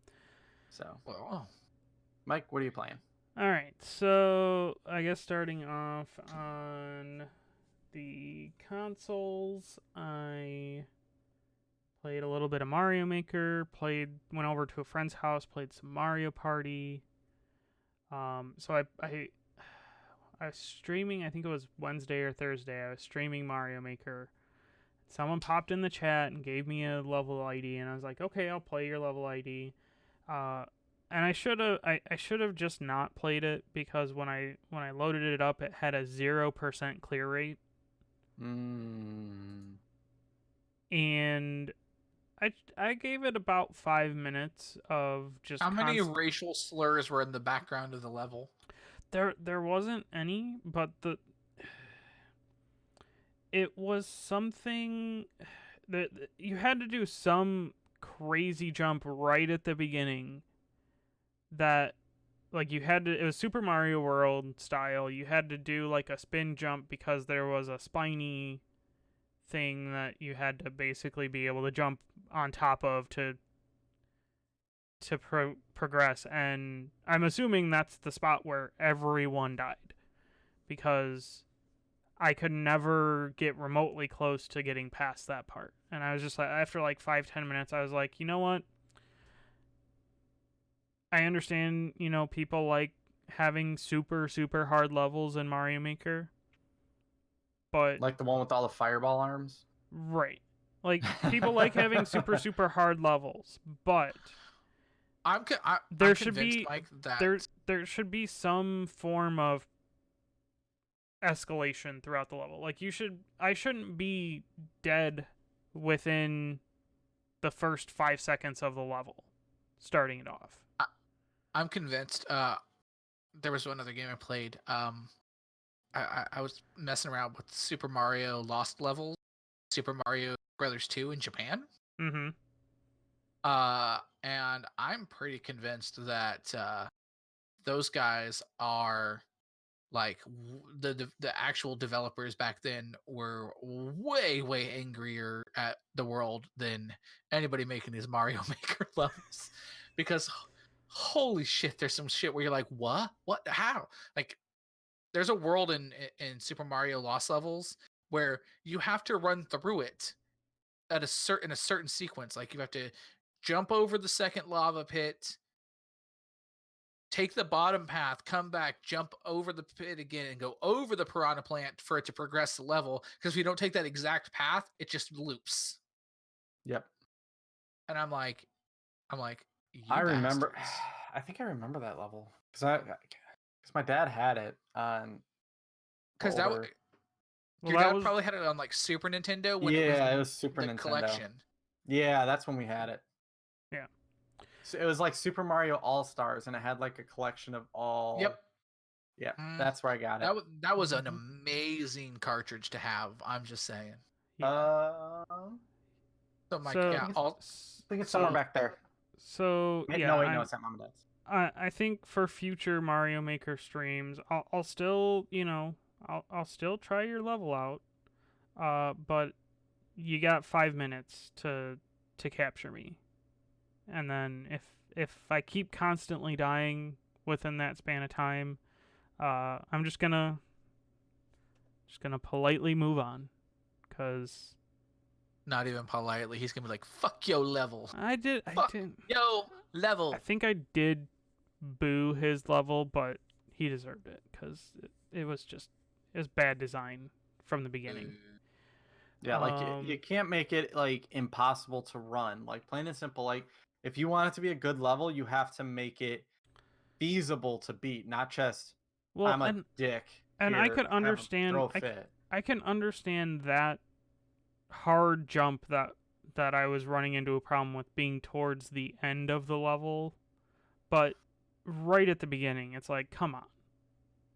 So, Mike, what are you playing? All right, so I guess starting off on the consoles, I played a little bit of Mario Maker. Went over to a friend's house, played some Mario Party. So I was streaming. I think it was Wednesday or Thursday. I was streaming Mario Maker. Someone popped in the chat and gave me a level ID, and I was like, okay, I'll play your level ID. And I should have just not played it, because when I loaded it up, it had a 0% clear rate. And I gave it about 5 minutes of just. How many racial slurs were in the background of the level? There wasn't any, but it was something that you had to do some crazy jump right at the beginning. That, like, it was Super Mario World style. You had to do like a spin jump because there was a spiny thing that you had to basically be able to jump on top of to progress. And I'm assuming that's the spot where everyone died, because I could never get remotely close to getting past that part. And I was just like, after like 5-10 minutes, I was like, you know what? I understand, people like having super, super hard levels in Mario Maker. But like the one with all the fireball arms? Right. Like people like having super hard levels, but I'm there should convinced, be Mike, that there should be some form of escalation throughout the level. Like I shouldn't be dead within the first 5 seconds of the level, starting it off. I'm convinced. There was one other game I played. I was messing around with Super Mario Lost Levels, Super Mario Brothers 2 in Japan. Mm-hmm. And I'm pretty convinced that those guys are like the actual developers back then were way angrier at the world than anybody making these Mario Maker levels, because holy shit, there's some shit where you're like, what, how? Like, there's a world in Super Mario Lost Levels where you have to run through it at a certain sequence. Like, you have to jump over the second lava pit, take the bottom path, come back, jump over the pit again, and go over the piranha plant for it to progress the level. Because if you don't take that exact path, it just loops. Yep. And I'm like, you I remember. bastards. I think I remember that level because my dad had it on. Because that older- your dad probably had it on like Super Nintendo when it was Super the Nintendo collection. Yeah, that's when we had it. Yeah. So it was like Super Mario All Stars, and it had like a collection of all. Yep. Yeah, that's where I got it. That was an amazing cartridge to have. I'm just saying. Yeah. So Mike, So- yeah, I think it's somewhere back there. So yeah, No, wait, no, it's at Mom and Dad's. I think for future Mario Maker streams, I'll still, I'll still try your level out. But you got 5 minutes to capture me, and then if I keep constantly dying within that span of time, I'm just gonna politely move on, cause not even politely, he's gonna be like, "Fuck yo level." I did. Yo level. I think I did boo his level, but he deserved it because it was bad design from the beginning. Yeah, like you can't make it like impossible to run. Like, plain and simple. Like, if you want it to be a good level, you have to make it feasible to beat, not just I'm a dick. And I could understand. I can understand that hard jump that I was running into a problem with being towards the end of the level, but right at the beginning, it's like, come on.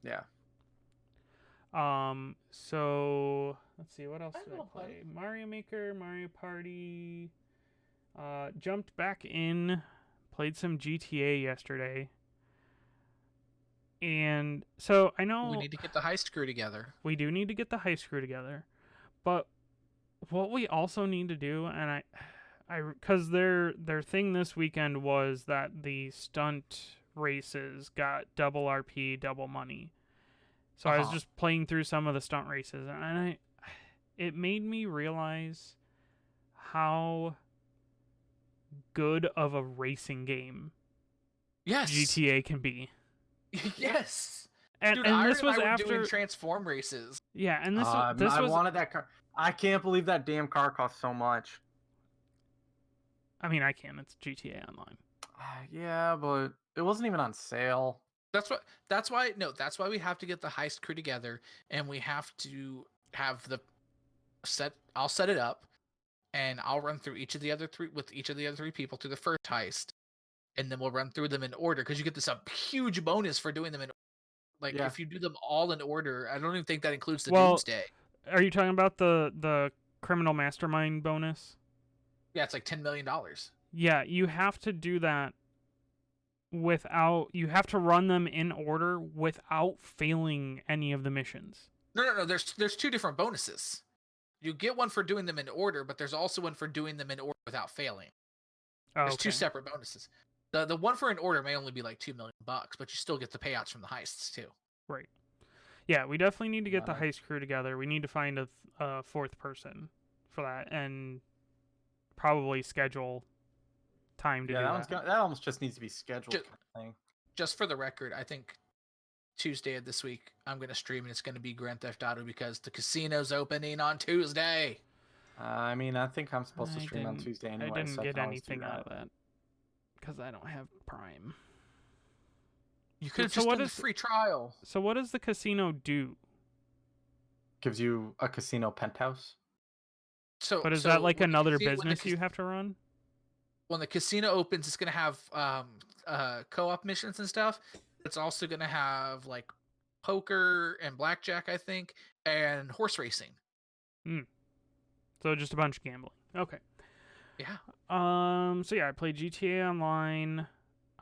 Yeah. So let's see, what else did I play? Mario Maker, Mario Party. Jumped back in, played some GTA yesterday. And so I know we need to get the heist crew together. We do need to get the heist crew together. But what we also need to do, and because their thing this weekend was that the stunt races got double RP, double money. So I was just playing through some of the stunt races, and it made me realize how good of a racing game GTA can be. Yes. And, dude, and this was I were after doing transform races. Yeah, and this I was wanted that car. I can't believe that damn car cost so much. I mean, I can. It's GTA Online. Yeah, but it wasn't even on sale. That's why we have to get the heist crew together, and we have to have I'll set it up, and I'll run through each of the other three people through the first heist, and then we'll run through them in order, because you get this huge bonus for doing them in if you do them all in order. I don't even think that includes the Doomsday. Are you talking about the criminal mastermind bonus? Yeah, it's like $10 million. Yeah, you have to do that you have to run them in order without failing any of the missions. No. There's two different bonuses. You get one for doing them in order, but there's also one for doing them in order without failing. There's two separate bonuses. The one for in order may only be like $2 million, but you still get the payouts from the heists too. Right. Yeah, we definitely need to get the heist crew together. We need to find a fourth person for that, and probably schedule time to do that. That almost just needs to be scheduled. Kind of thing. Just for the record, I think Tuesday of this week I'm going to stream, and it's going to be Grand Theft Auto because the casino's opening on Tuesday. I mean, I think I'm supposed to I stream on didn't- Tuesday I anyway, didn't so I get can always do anything out that. of that because I don't have Prime. You could have so just what done the is- free trial. So what does the casino do? Gives you a casino penthouse. So, But is so that like when the another casi- when the business cas- you have to run? when the casino opens, it's gonna have co-op missions and stuff. It's also gonna have like poker and blackjack, I think, and horse racing. So just a bunch of gambling. Okay. Yeah. So yeah, I played GTA Online.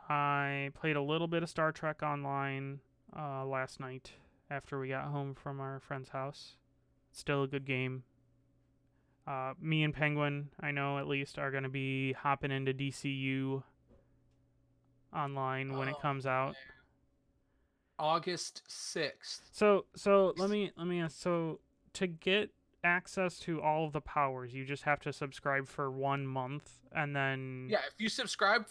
I played a little bit of Star Trek Online last night after we got home from our friend's house. Still a good game. Me and Penguin, I know at least, are going to be hopping into DCU Online when it comes out. August 6th. So let me ask. So to get access to all of the powers, you just have to subscribe for 1 month, and then Yeah, if you subscribe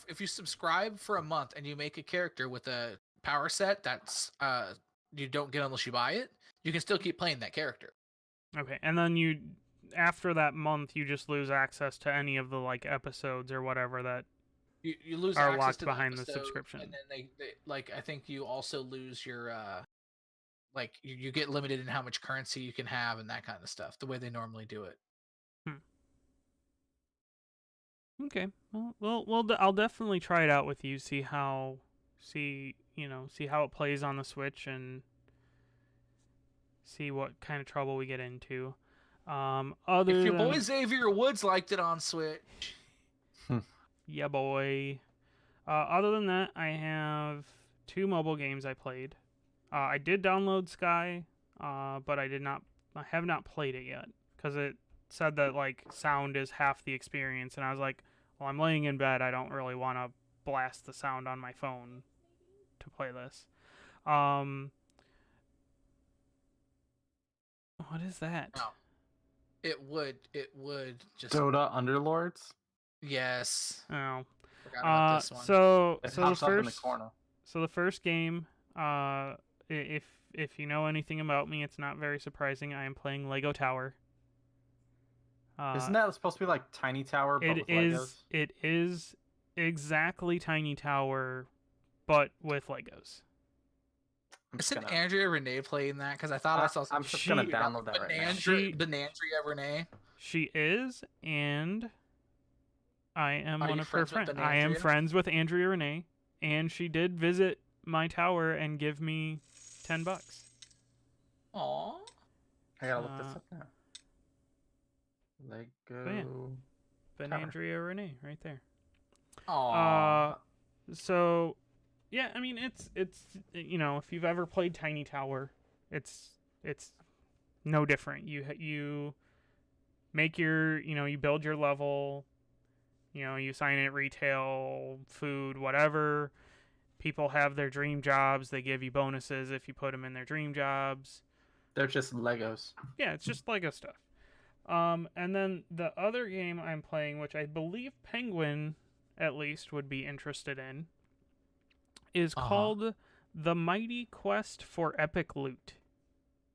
for a month and you make a character with a power set that's you don't get unless you buy it, you can still keep playing that character. okay, and then you after that month you just lose access to any of the like episodes or whatever that You lose are access locked to behind the episode, subscription. and then they like I think you also lose your like you get limited in how much currency you can have and that kind of stuff. The way they normally do it. Okay, well, I'll definitely try it out with you. See how it plays on the Switch and see what kind of trouble we get into. Other If your than boy Xavier Woods liked it on Switch, yeah, boy. Other than that, I have 2 mobile games I played. I did download Sky, but I have not played it yet because it said that like sound is half the experience, and I was like, well, I'm laying in bed. I don't really want to blast the sound on my phone to play this. What is that? no, it would just Dota Underlords. yes. Oh. Forgot about this one. So It the pops up in the first corner. So the first game, if you know anything about me, it's not very surprising. I am playing Lego Tower. Isn't that supposed to be like Tiny Tower, but with Legos? It is exactly Tiny Tower, but with Legos. Isn't Andrea Renee playing that? Because I thought I saw I'm something. just gonna download that right now. Benandria Renee. She is, and I am Are one you of her friends with friends. I am Benandria? friends with Andrea Renee, and she did visit my tower and give me $10. Aww. I gotta look this up now. Lego. Benandria Renee, right there. Aww. So, yeah, I mean, it's if you've ever played Tiny Tower, it's no different. You make you build your level, you sign in at retail, food, whatever. People have their dream jobs. They give you bonuses if you put them in their dream jobs. They're just Legos. Yeah, it's just Lego stuff. And then the other game I'm playing, which I believe Penguin at least would be interested in, is called The Mighty Quest for Epic Loot.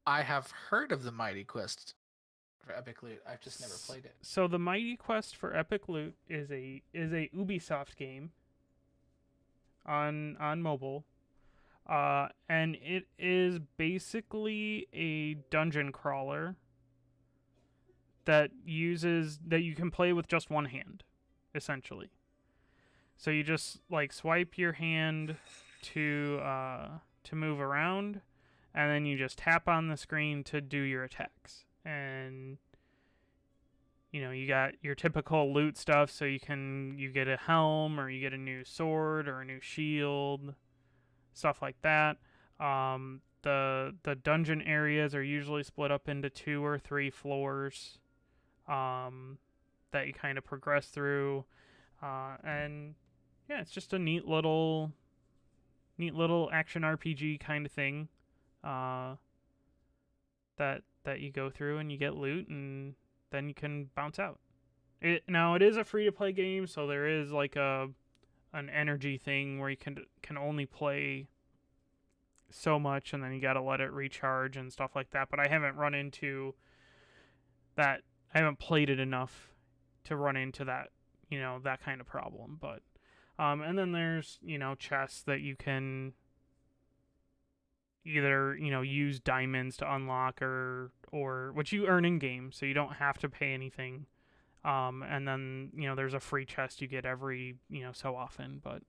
I have heard of the Mighty Quest for Epic Loot. I've just never played it. So The Mighty Quest for Epic Loot is a Ubisoft game on mobile. And it is basically a dungeon crawler that you can play with just one hand, essentially. So you just like swipe your hand to move around, and then you just tap on the screen to do your attacks. And you got your typical loot stuff, so you get a helm, or you get a new sword or a new shield, stuff like that. The dungeon areas are usually split up into 2 or 3 floors that you kind of progress through, and yeah, it's just a neat little action RPG kind of thing that you go through, and you get loot, and then you can bounce out. It is a free to play game, so there is like an energy thing where you can only play so much, and then you gotta let it recharge and stuff like that. But I haven't run into that I haven't played it enough to run into that, that kind of problem. But and then there's, chests that you can either, use diamonds to unlock or which you earn in game, so you don't have to pay anything. And then, there's a free chest you get every, so often. But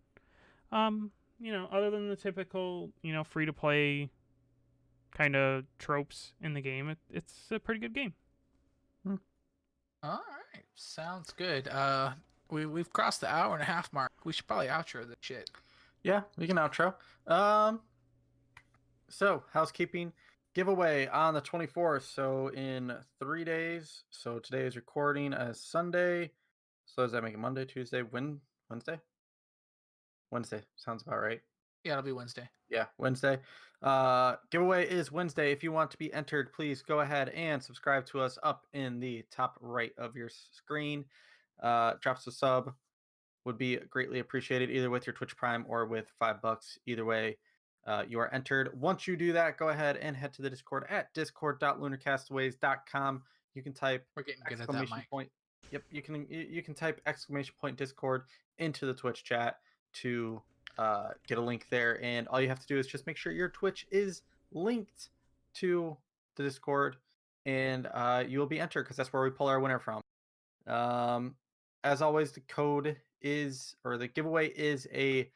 other than the typical, free to play kind of tropes in the game, it's a pretty good game. All right, sounds good. We've crossed the hour and a half mark. We should probably outro this shit. Yeah, we can outro. So housekeeping giveaway on the 24th. So in 3 days. So today is recording as Sunday. So does that make it Monday, Tuesday, Wednesday? Wednesday sounds about right. Yeah, it'll be Wednesday. Yeah, Wednesday. Giveaway is Wednesday. If you want to be entered, please go ahead and subscribe to us up in the top right of your screen. Drop us a sub. Would be greatly appreciated, either with your Twitch Prime or with $5. Either way, you are entered. Once you do that, go ahead and head to the Discord at discord.lunarcastaways.com. You can type We're getting good at that, Mike. point. Yep, you can type !Discord into the Twitch chat to get a link there, and all you have to do is just make sure your Twitch is linked to the Discord, and you will be entered because that's where we pull our winner from. As always, the giveaway is a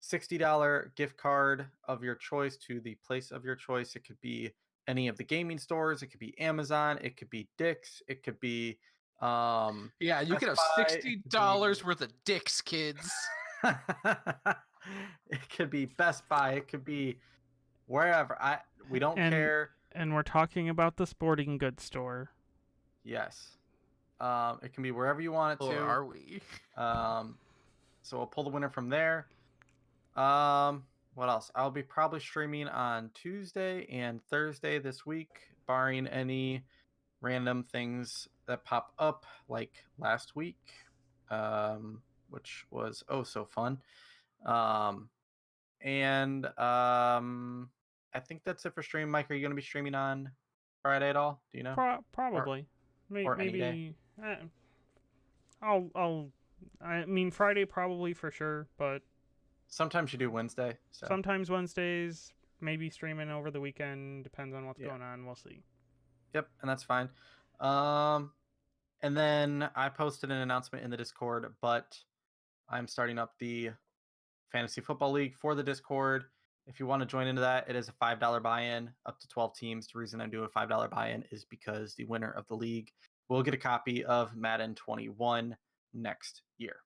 $60 gift card of your choice to the place of your choice. It could be any of the gaming stores. It could be Amazon. It could be Dick's. It could be yeah, you Best could have Buy. $60 worth of Dick's, kids. It could be Best Buy. It could be wherever. We don't care. And we're talking about the sporting goods store. Yes. It can be wherever you want it to. Or are we? So we'll pull the winner from there. What else? I'll be probably streaming on Tuesday and Thursday this week, barring any random things that pop up like last week, which was so fun. I think that's it for stream. Mike, are you going to be streaming on Friday at all? Do you know? Probably. Or any maybe. day? I mean, Friday probably for sure, but sometimes you do Wednesday. So. Sometimes Wednesdays, maybe streaming over the weekend. Depends on what's going on. We'll see. Yep, and that's fine. And then I posted an announcement in the Discord, but I'm starting up the Fantasy Football League for the Discord. If you want to join into that, it is a $5 buy-in, up to 12 teams. The reason I'm doing a $5 buy-in is because the winner of the league will get a copy of Madden 21 next year.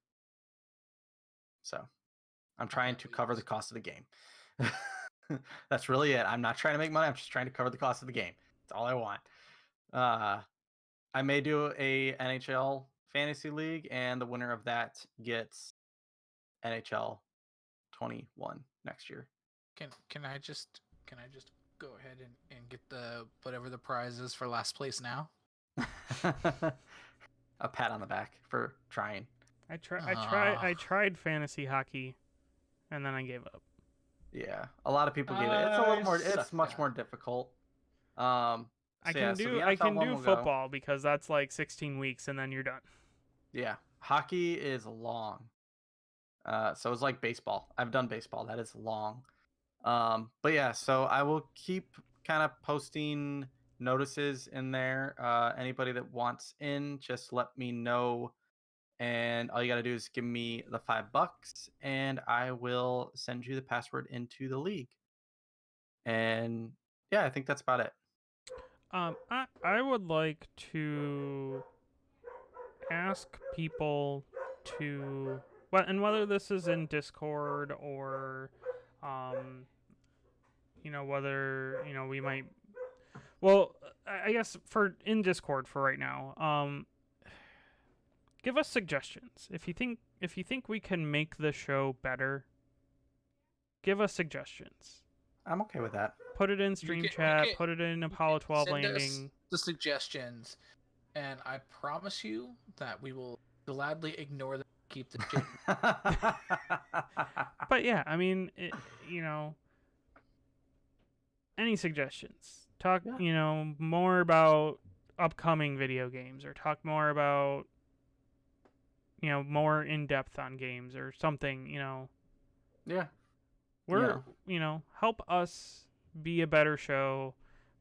So I'm trying to cover the cost of the game. That's really it. I'm not trying to make money. I'm just trying to cover the cost of the game. That's all I want. I may do a NHL fantasy league, and the winner of that gets NHL 21 next year. Can I just go ahead and get the whatever the prize is for last place now? A pat on the back for trying. I tried fantasy hockey, and then I gave up. Yeah, a lot of people gave it. It's a little more. It's much more difficult. I can do football because that's like 16 weeks, and then you're done. Yeah, hockey is long. So it's like baseball. I've done baseball. That is long. But yeah, so I will keep kind of posting notices in there. Anybody that wants in, just let me know. And all you got to do is give me the $5 and I will send you the password into the league. And yeah, I think that's about it. I would like to ask people to, and whether this is in Discord or, whether, we might, I guess in Discord for right now, give us suggestions. If you think we can make the show better, give us suggestions. I'm okay with that. Put it in stream chat. Put it in Apollo 12 landing. Us the suggestions, and I promise you that we will gladly ignore them. Keep the shit. But yeah, I mean, any suggestions? Talk, more about upcoming video games, or talk more about, more in depth on games or something. Yeah. We're help us be a better show,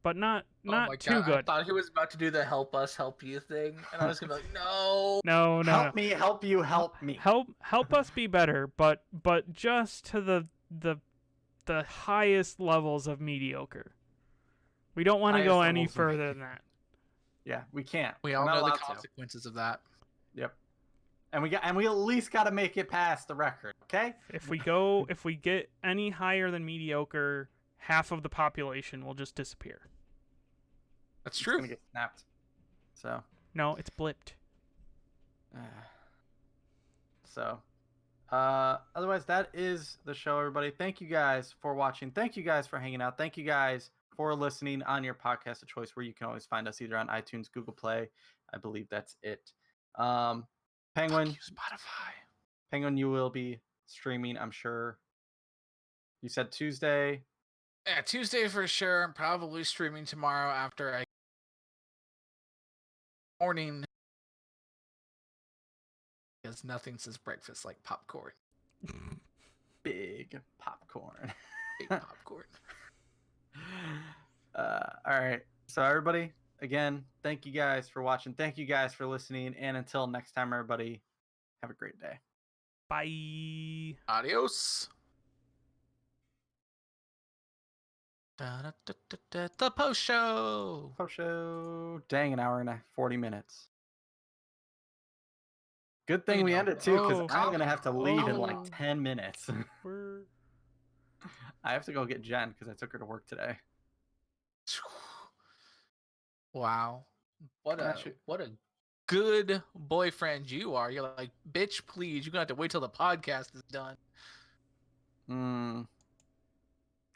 but not Oh my too god! I good. thought he was about to do the "help us, help you" thing, and I was gonna be like, "No." No, no, Help me, help you, help me. help us be better, but just to the highest levels of mediocre. We don't want to go Highest any levels of further than that. Yeah, we can't. We We're all not know the allowed to. consequences of that. Yep. And we at least got to make it past the record, okay? If we get any higher than mediocre, half of the population will just disappear. That's It's true. gonna get snapped. So. No, it's blipped. Otherwise, that is the show, everybody. Thank you guys for watching. Thank you guys for hanging out. Thank you guys for listening on your podcast of choice, where you can always find us either on iTunes, Google Play. I believe that's it. Penguin, Spotify. Penguin, you will be streaming, I'm sure. You said Tuesday. Yeah, Tuesday for sure. I'm probably streaming tomorrow after I morning, because nothing says breakfast like popcorn. Big popcorn. Big popcorn. All right. So everybody, again, thank you guys for watching. Thank you guys for listening. And until next time, everybody, have a great day. Bye. Adios. The post show. Post show. Dang, an hour and 40 minutes. Good thing we ended too, because I'm gonna have to leave in like 10 minutes. I have to go get Jen because I took her to work today. Wow, what a good boyfriend you are. You're like, bitch, please. You're gonna have to wait till the podcast is done.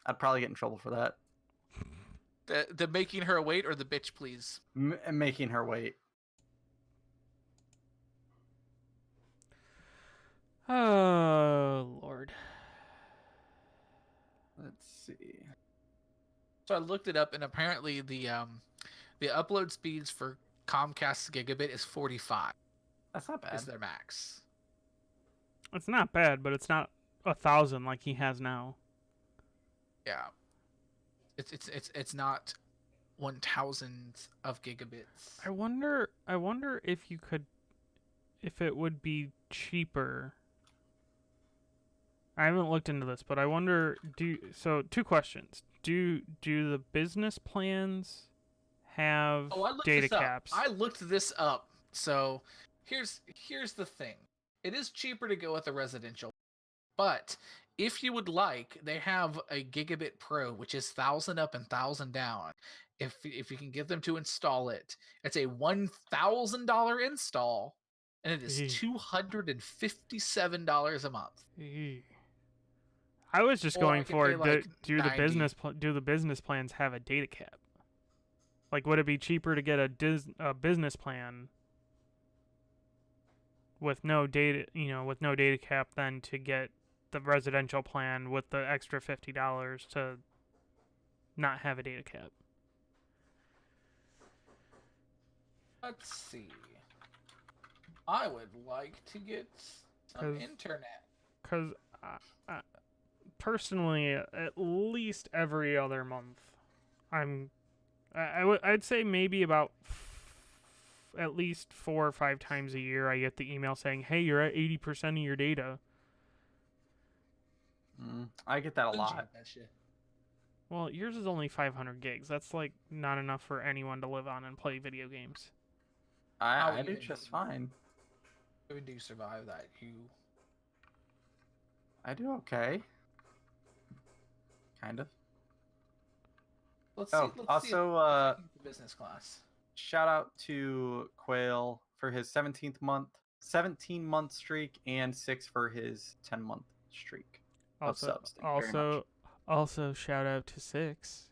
I'd probably get in trouble for that. The making her wait, or the bitch, please? Making her wait. Oh, Lord. Let's see. So I looked it up, and apparently the upload speeds for Comcast gigabit is 45. That's not bad. Is their max. It's not bad, but it's not 1,000 like he has now. Yeah. It's not 1,000 of gigabits. I wonder if it would be cheaper. I haven't looked into this, but I wonder, so 2 questions. Do the business plans have data caps? I looked this up. So here's the thing. It is cheaper to go with a residential, but if you would like, they have a Gigabit Pro, which is 1,000 up and 1,000 down. If you can get them to install it, it's a $1,000 install, and it is $257 a month. I was just going for do $90. the business plans have a data cap? Like, would it be cheaper to get a business plan with no data, with no data cap, than to get the residential plan with the extra $50 to not have a data cap? Let's see. I would like to get some internet. Because personally, at least every other month, I'd say maybe about at least 4 or 5 times a year, I get the email saying, "Hey, you're at 80% of your data." I get that a lot. Well, yours is only 500 gigs. That's like not enough for anyone to live on and play video games. I do just fine. How do you survive that, Hugh? I do okay. Kind of. Let's also, business class. Shout out to Quail for his 17-month streak, and 6 for his 10-month streak of subs. Also, shout out to 6.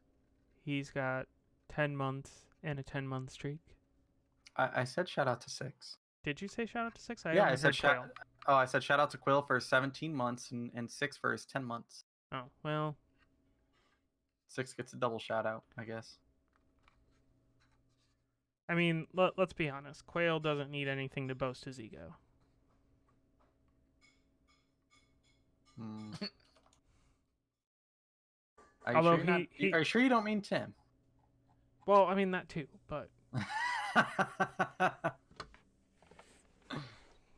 He's got 10 months and a 10-month streak. I said shout out to 6. Did you say shout out to 6? I said shout. Oh, I said shout out to Quill for 17 months and 6 for his 10 months. Oh, well. 6 gets a double shout out, I guess. I mean, let's be honest. Quail doesn't need anything to boast his ego. Hmm. Are you Although sure are you sure you don't mean Tim? Well, I mean that too, but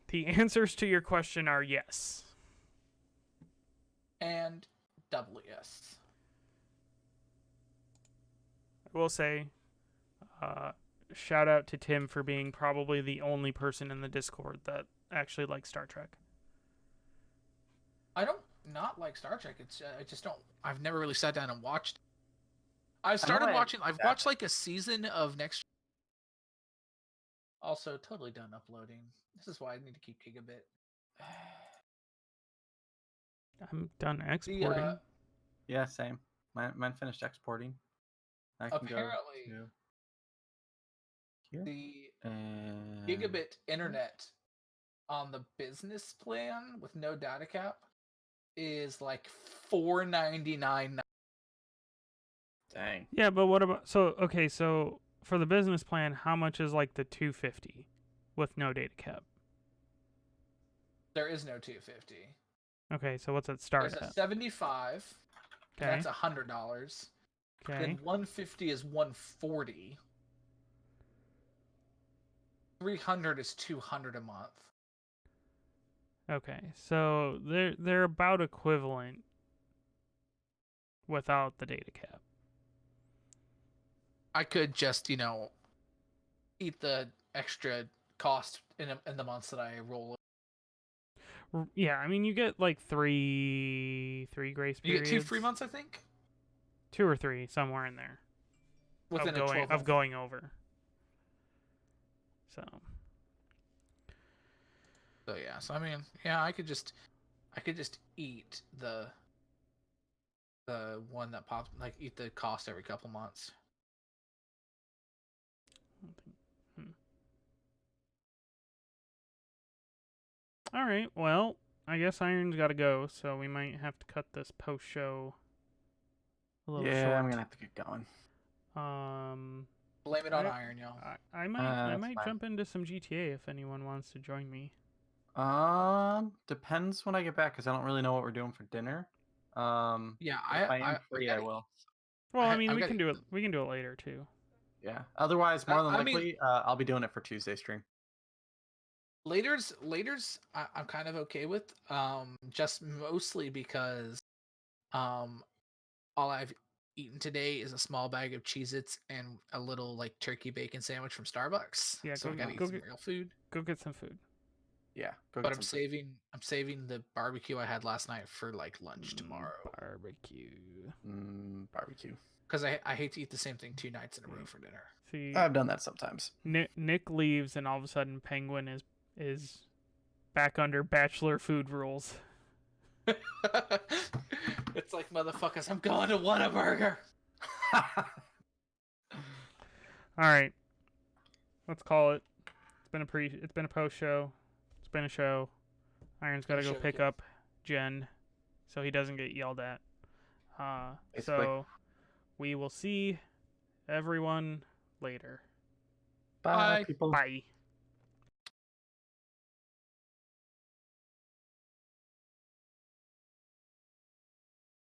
the answers to your question are yes. And double yes. I will say, shout out to Tim for being probably the only person in the Discord that actually likes Star Trek. I don't not like Star Trek. It's I just don't. I've never really sat down and watched. I've watched like a season of Next. Also, totally done uploading. This is why I need to keep Gigabit. I'm done exporting. Yeah, same. Mine finished exporting. I can apparently, go to here. The Gigabit internet on the business plan with no data cap is like $4.99. Dang. Yeah, but what about so for the business plan, how much is like the $250 with no data cap? There is no $250. Okay, so what's it start There's a at? 75. Okay. That's $100. Okay. Then 150 is 140. 300 is 200 a month. Okay, so they're about equivalent without the data cap. I could just, eat the extra cost in the months that I roll. Yeah, I mean you get like three grace periods. You get 2 free months, I think. 2 or 3, somewhere in there. Within a 12 month. Going over. So yeah, so I mean, yeah, I could just eat the one that pops, like eat the cost every couple months. All right, well, I guess Iron's got to go, so we might have to cut this post show a little short. Yeah, I'm gonna have to get going. Blame it on Iron, y'all. I might jump into some GTA if anyone wants to join me. Depends when I get back because I don't really know what we're doing for dinner. Yeah, if I am free, I will. Well, I mean, we can do it. We can do it later too. Yeah. Otherwise, more than likely, I'll be doing it for Tuesday stream. Later's I'm kind of okay with. Just mostly because, all I've eaten today is a small bag of Cheez-Its and a little like turkey bacon sandwich from Starbucks. Yeah, so I gotta eat some real food. Go get some food. Yeah, but I'm saving the barbecue I had last night for like lunch tomorrow. Barbecue. Because I hate to eat the same thing 2 nights in a row for dinner. See, I've done that sometimes. Nick leaves, and all of a sudden, Penguin is back under bachelor food rules. It's like, motherfuckers, I'm going to Whataburger. All right, let's call it. It's been a post show. It's been a show. Iron's got to go pick up Jen, so he doesn't get yelled at. So we will see everyone later. Bye, people. Bye.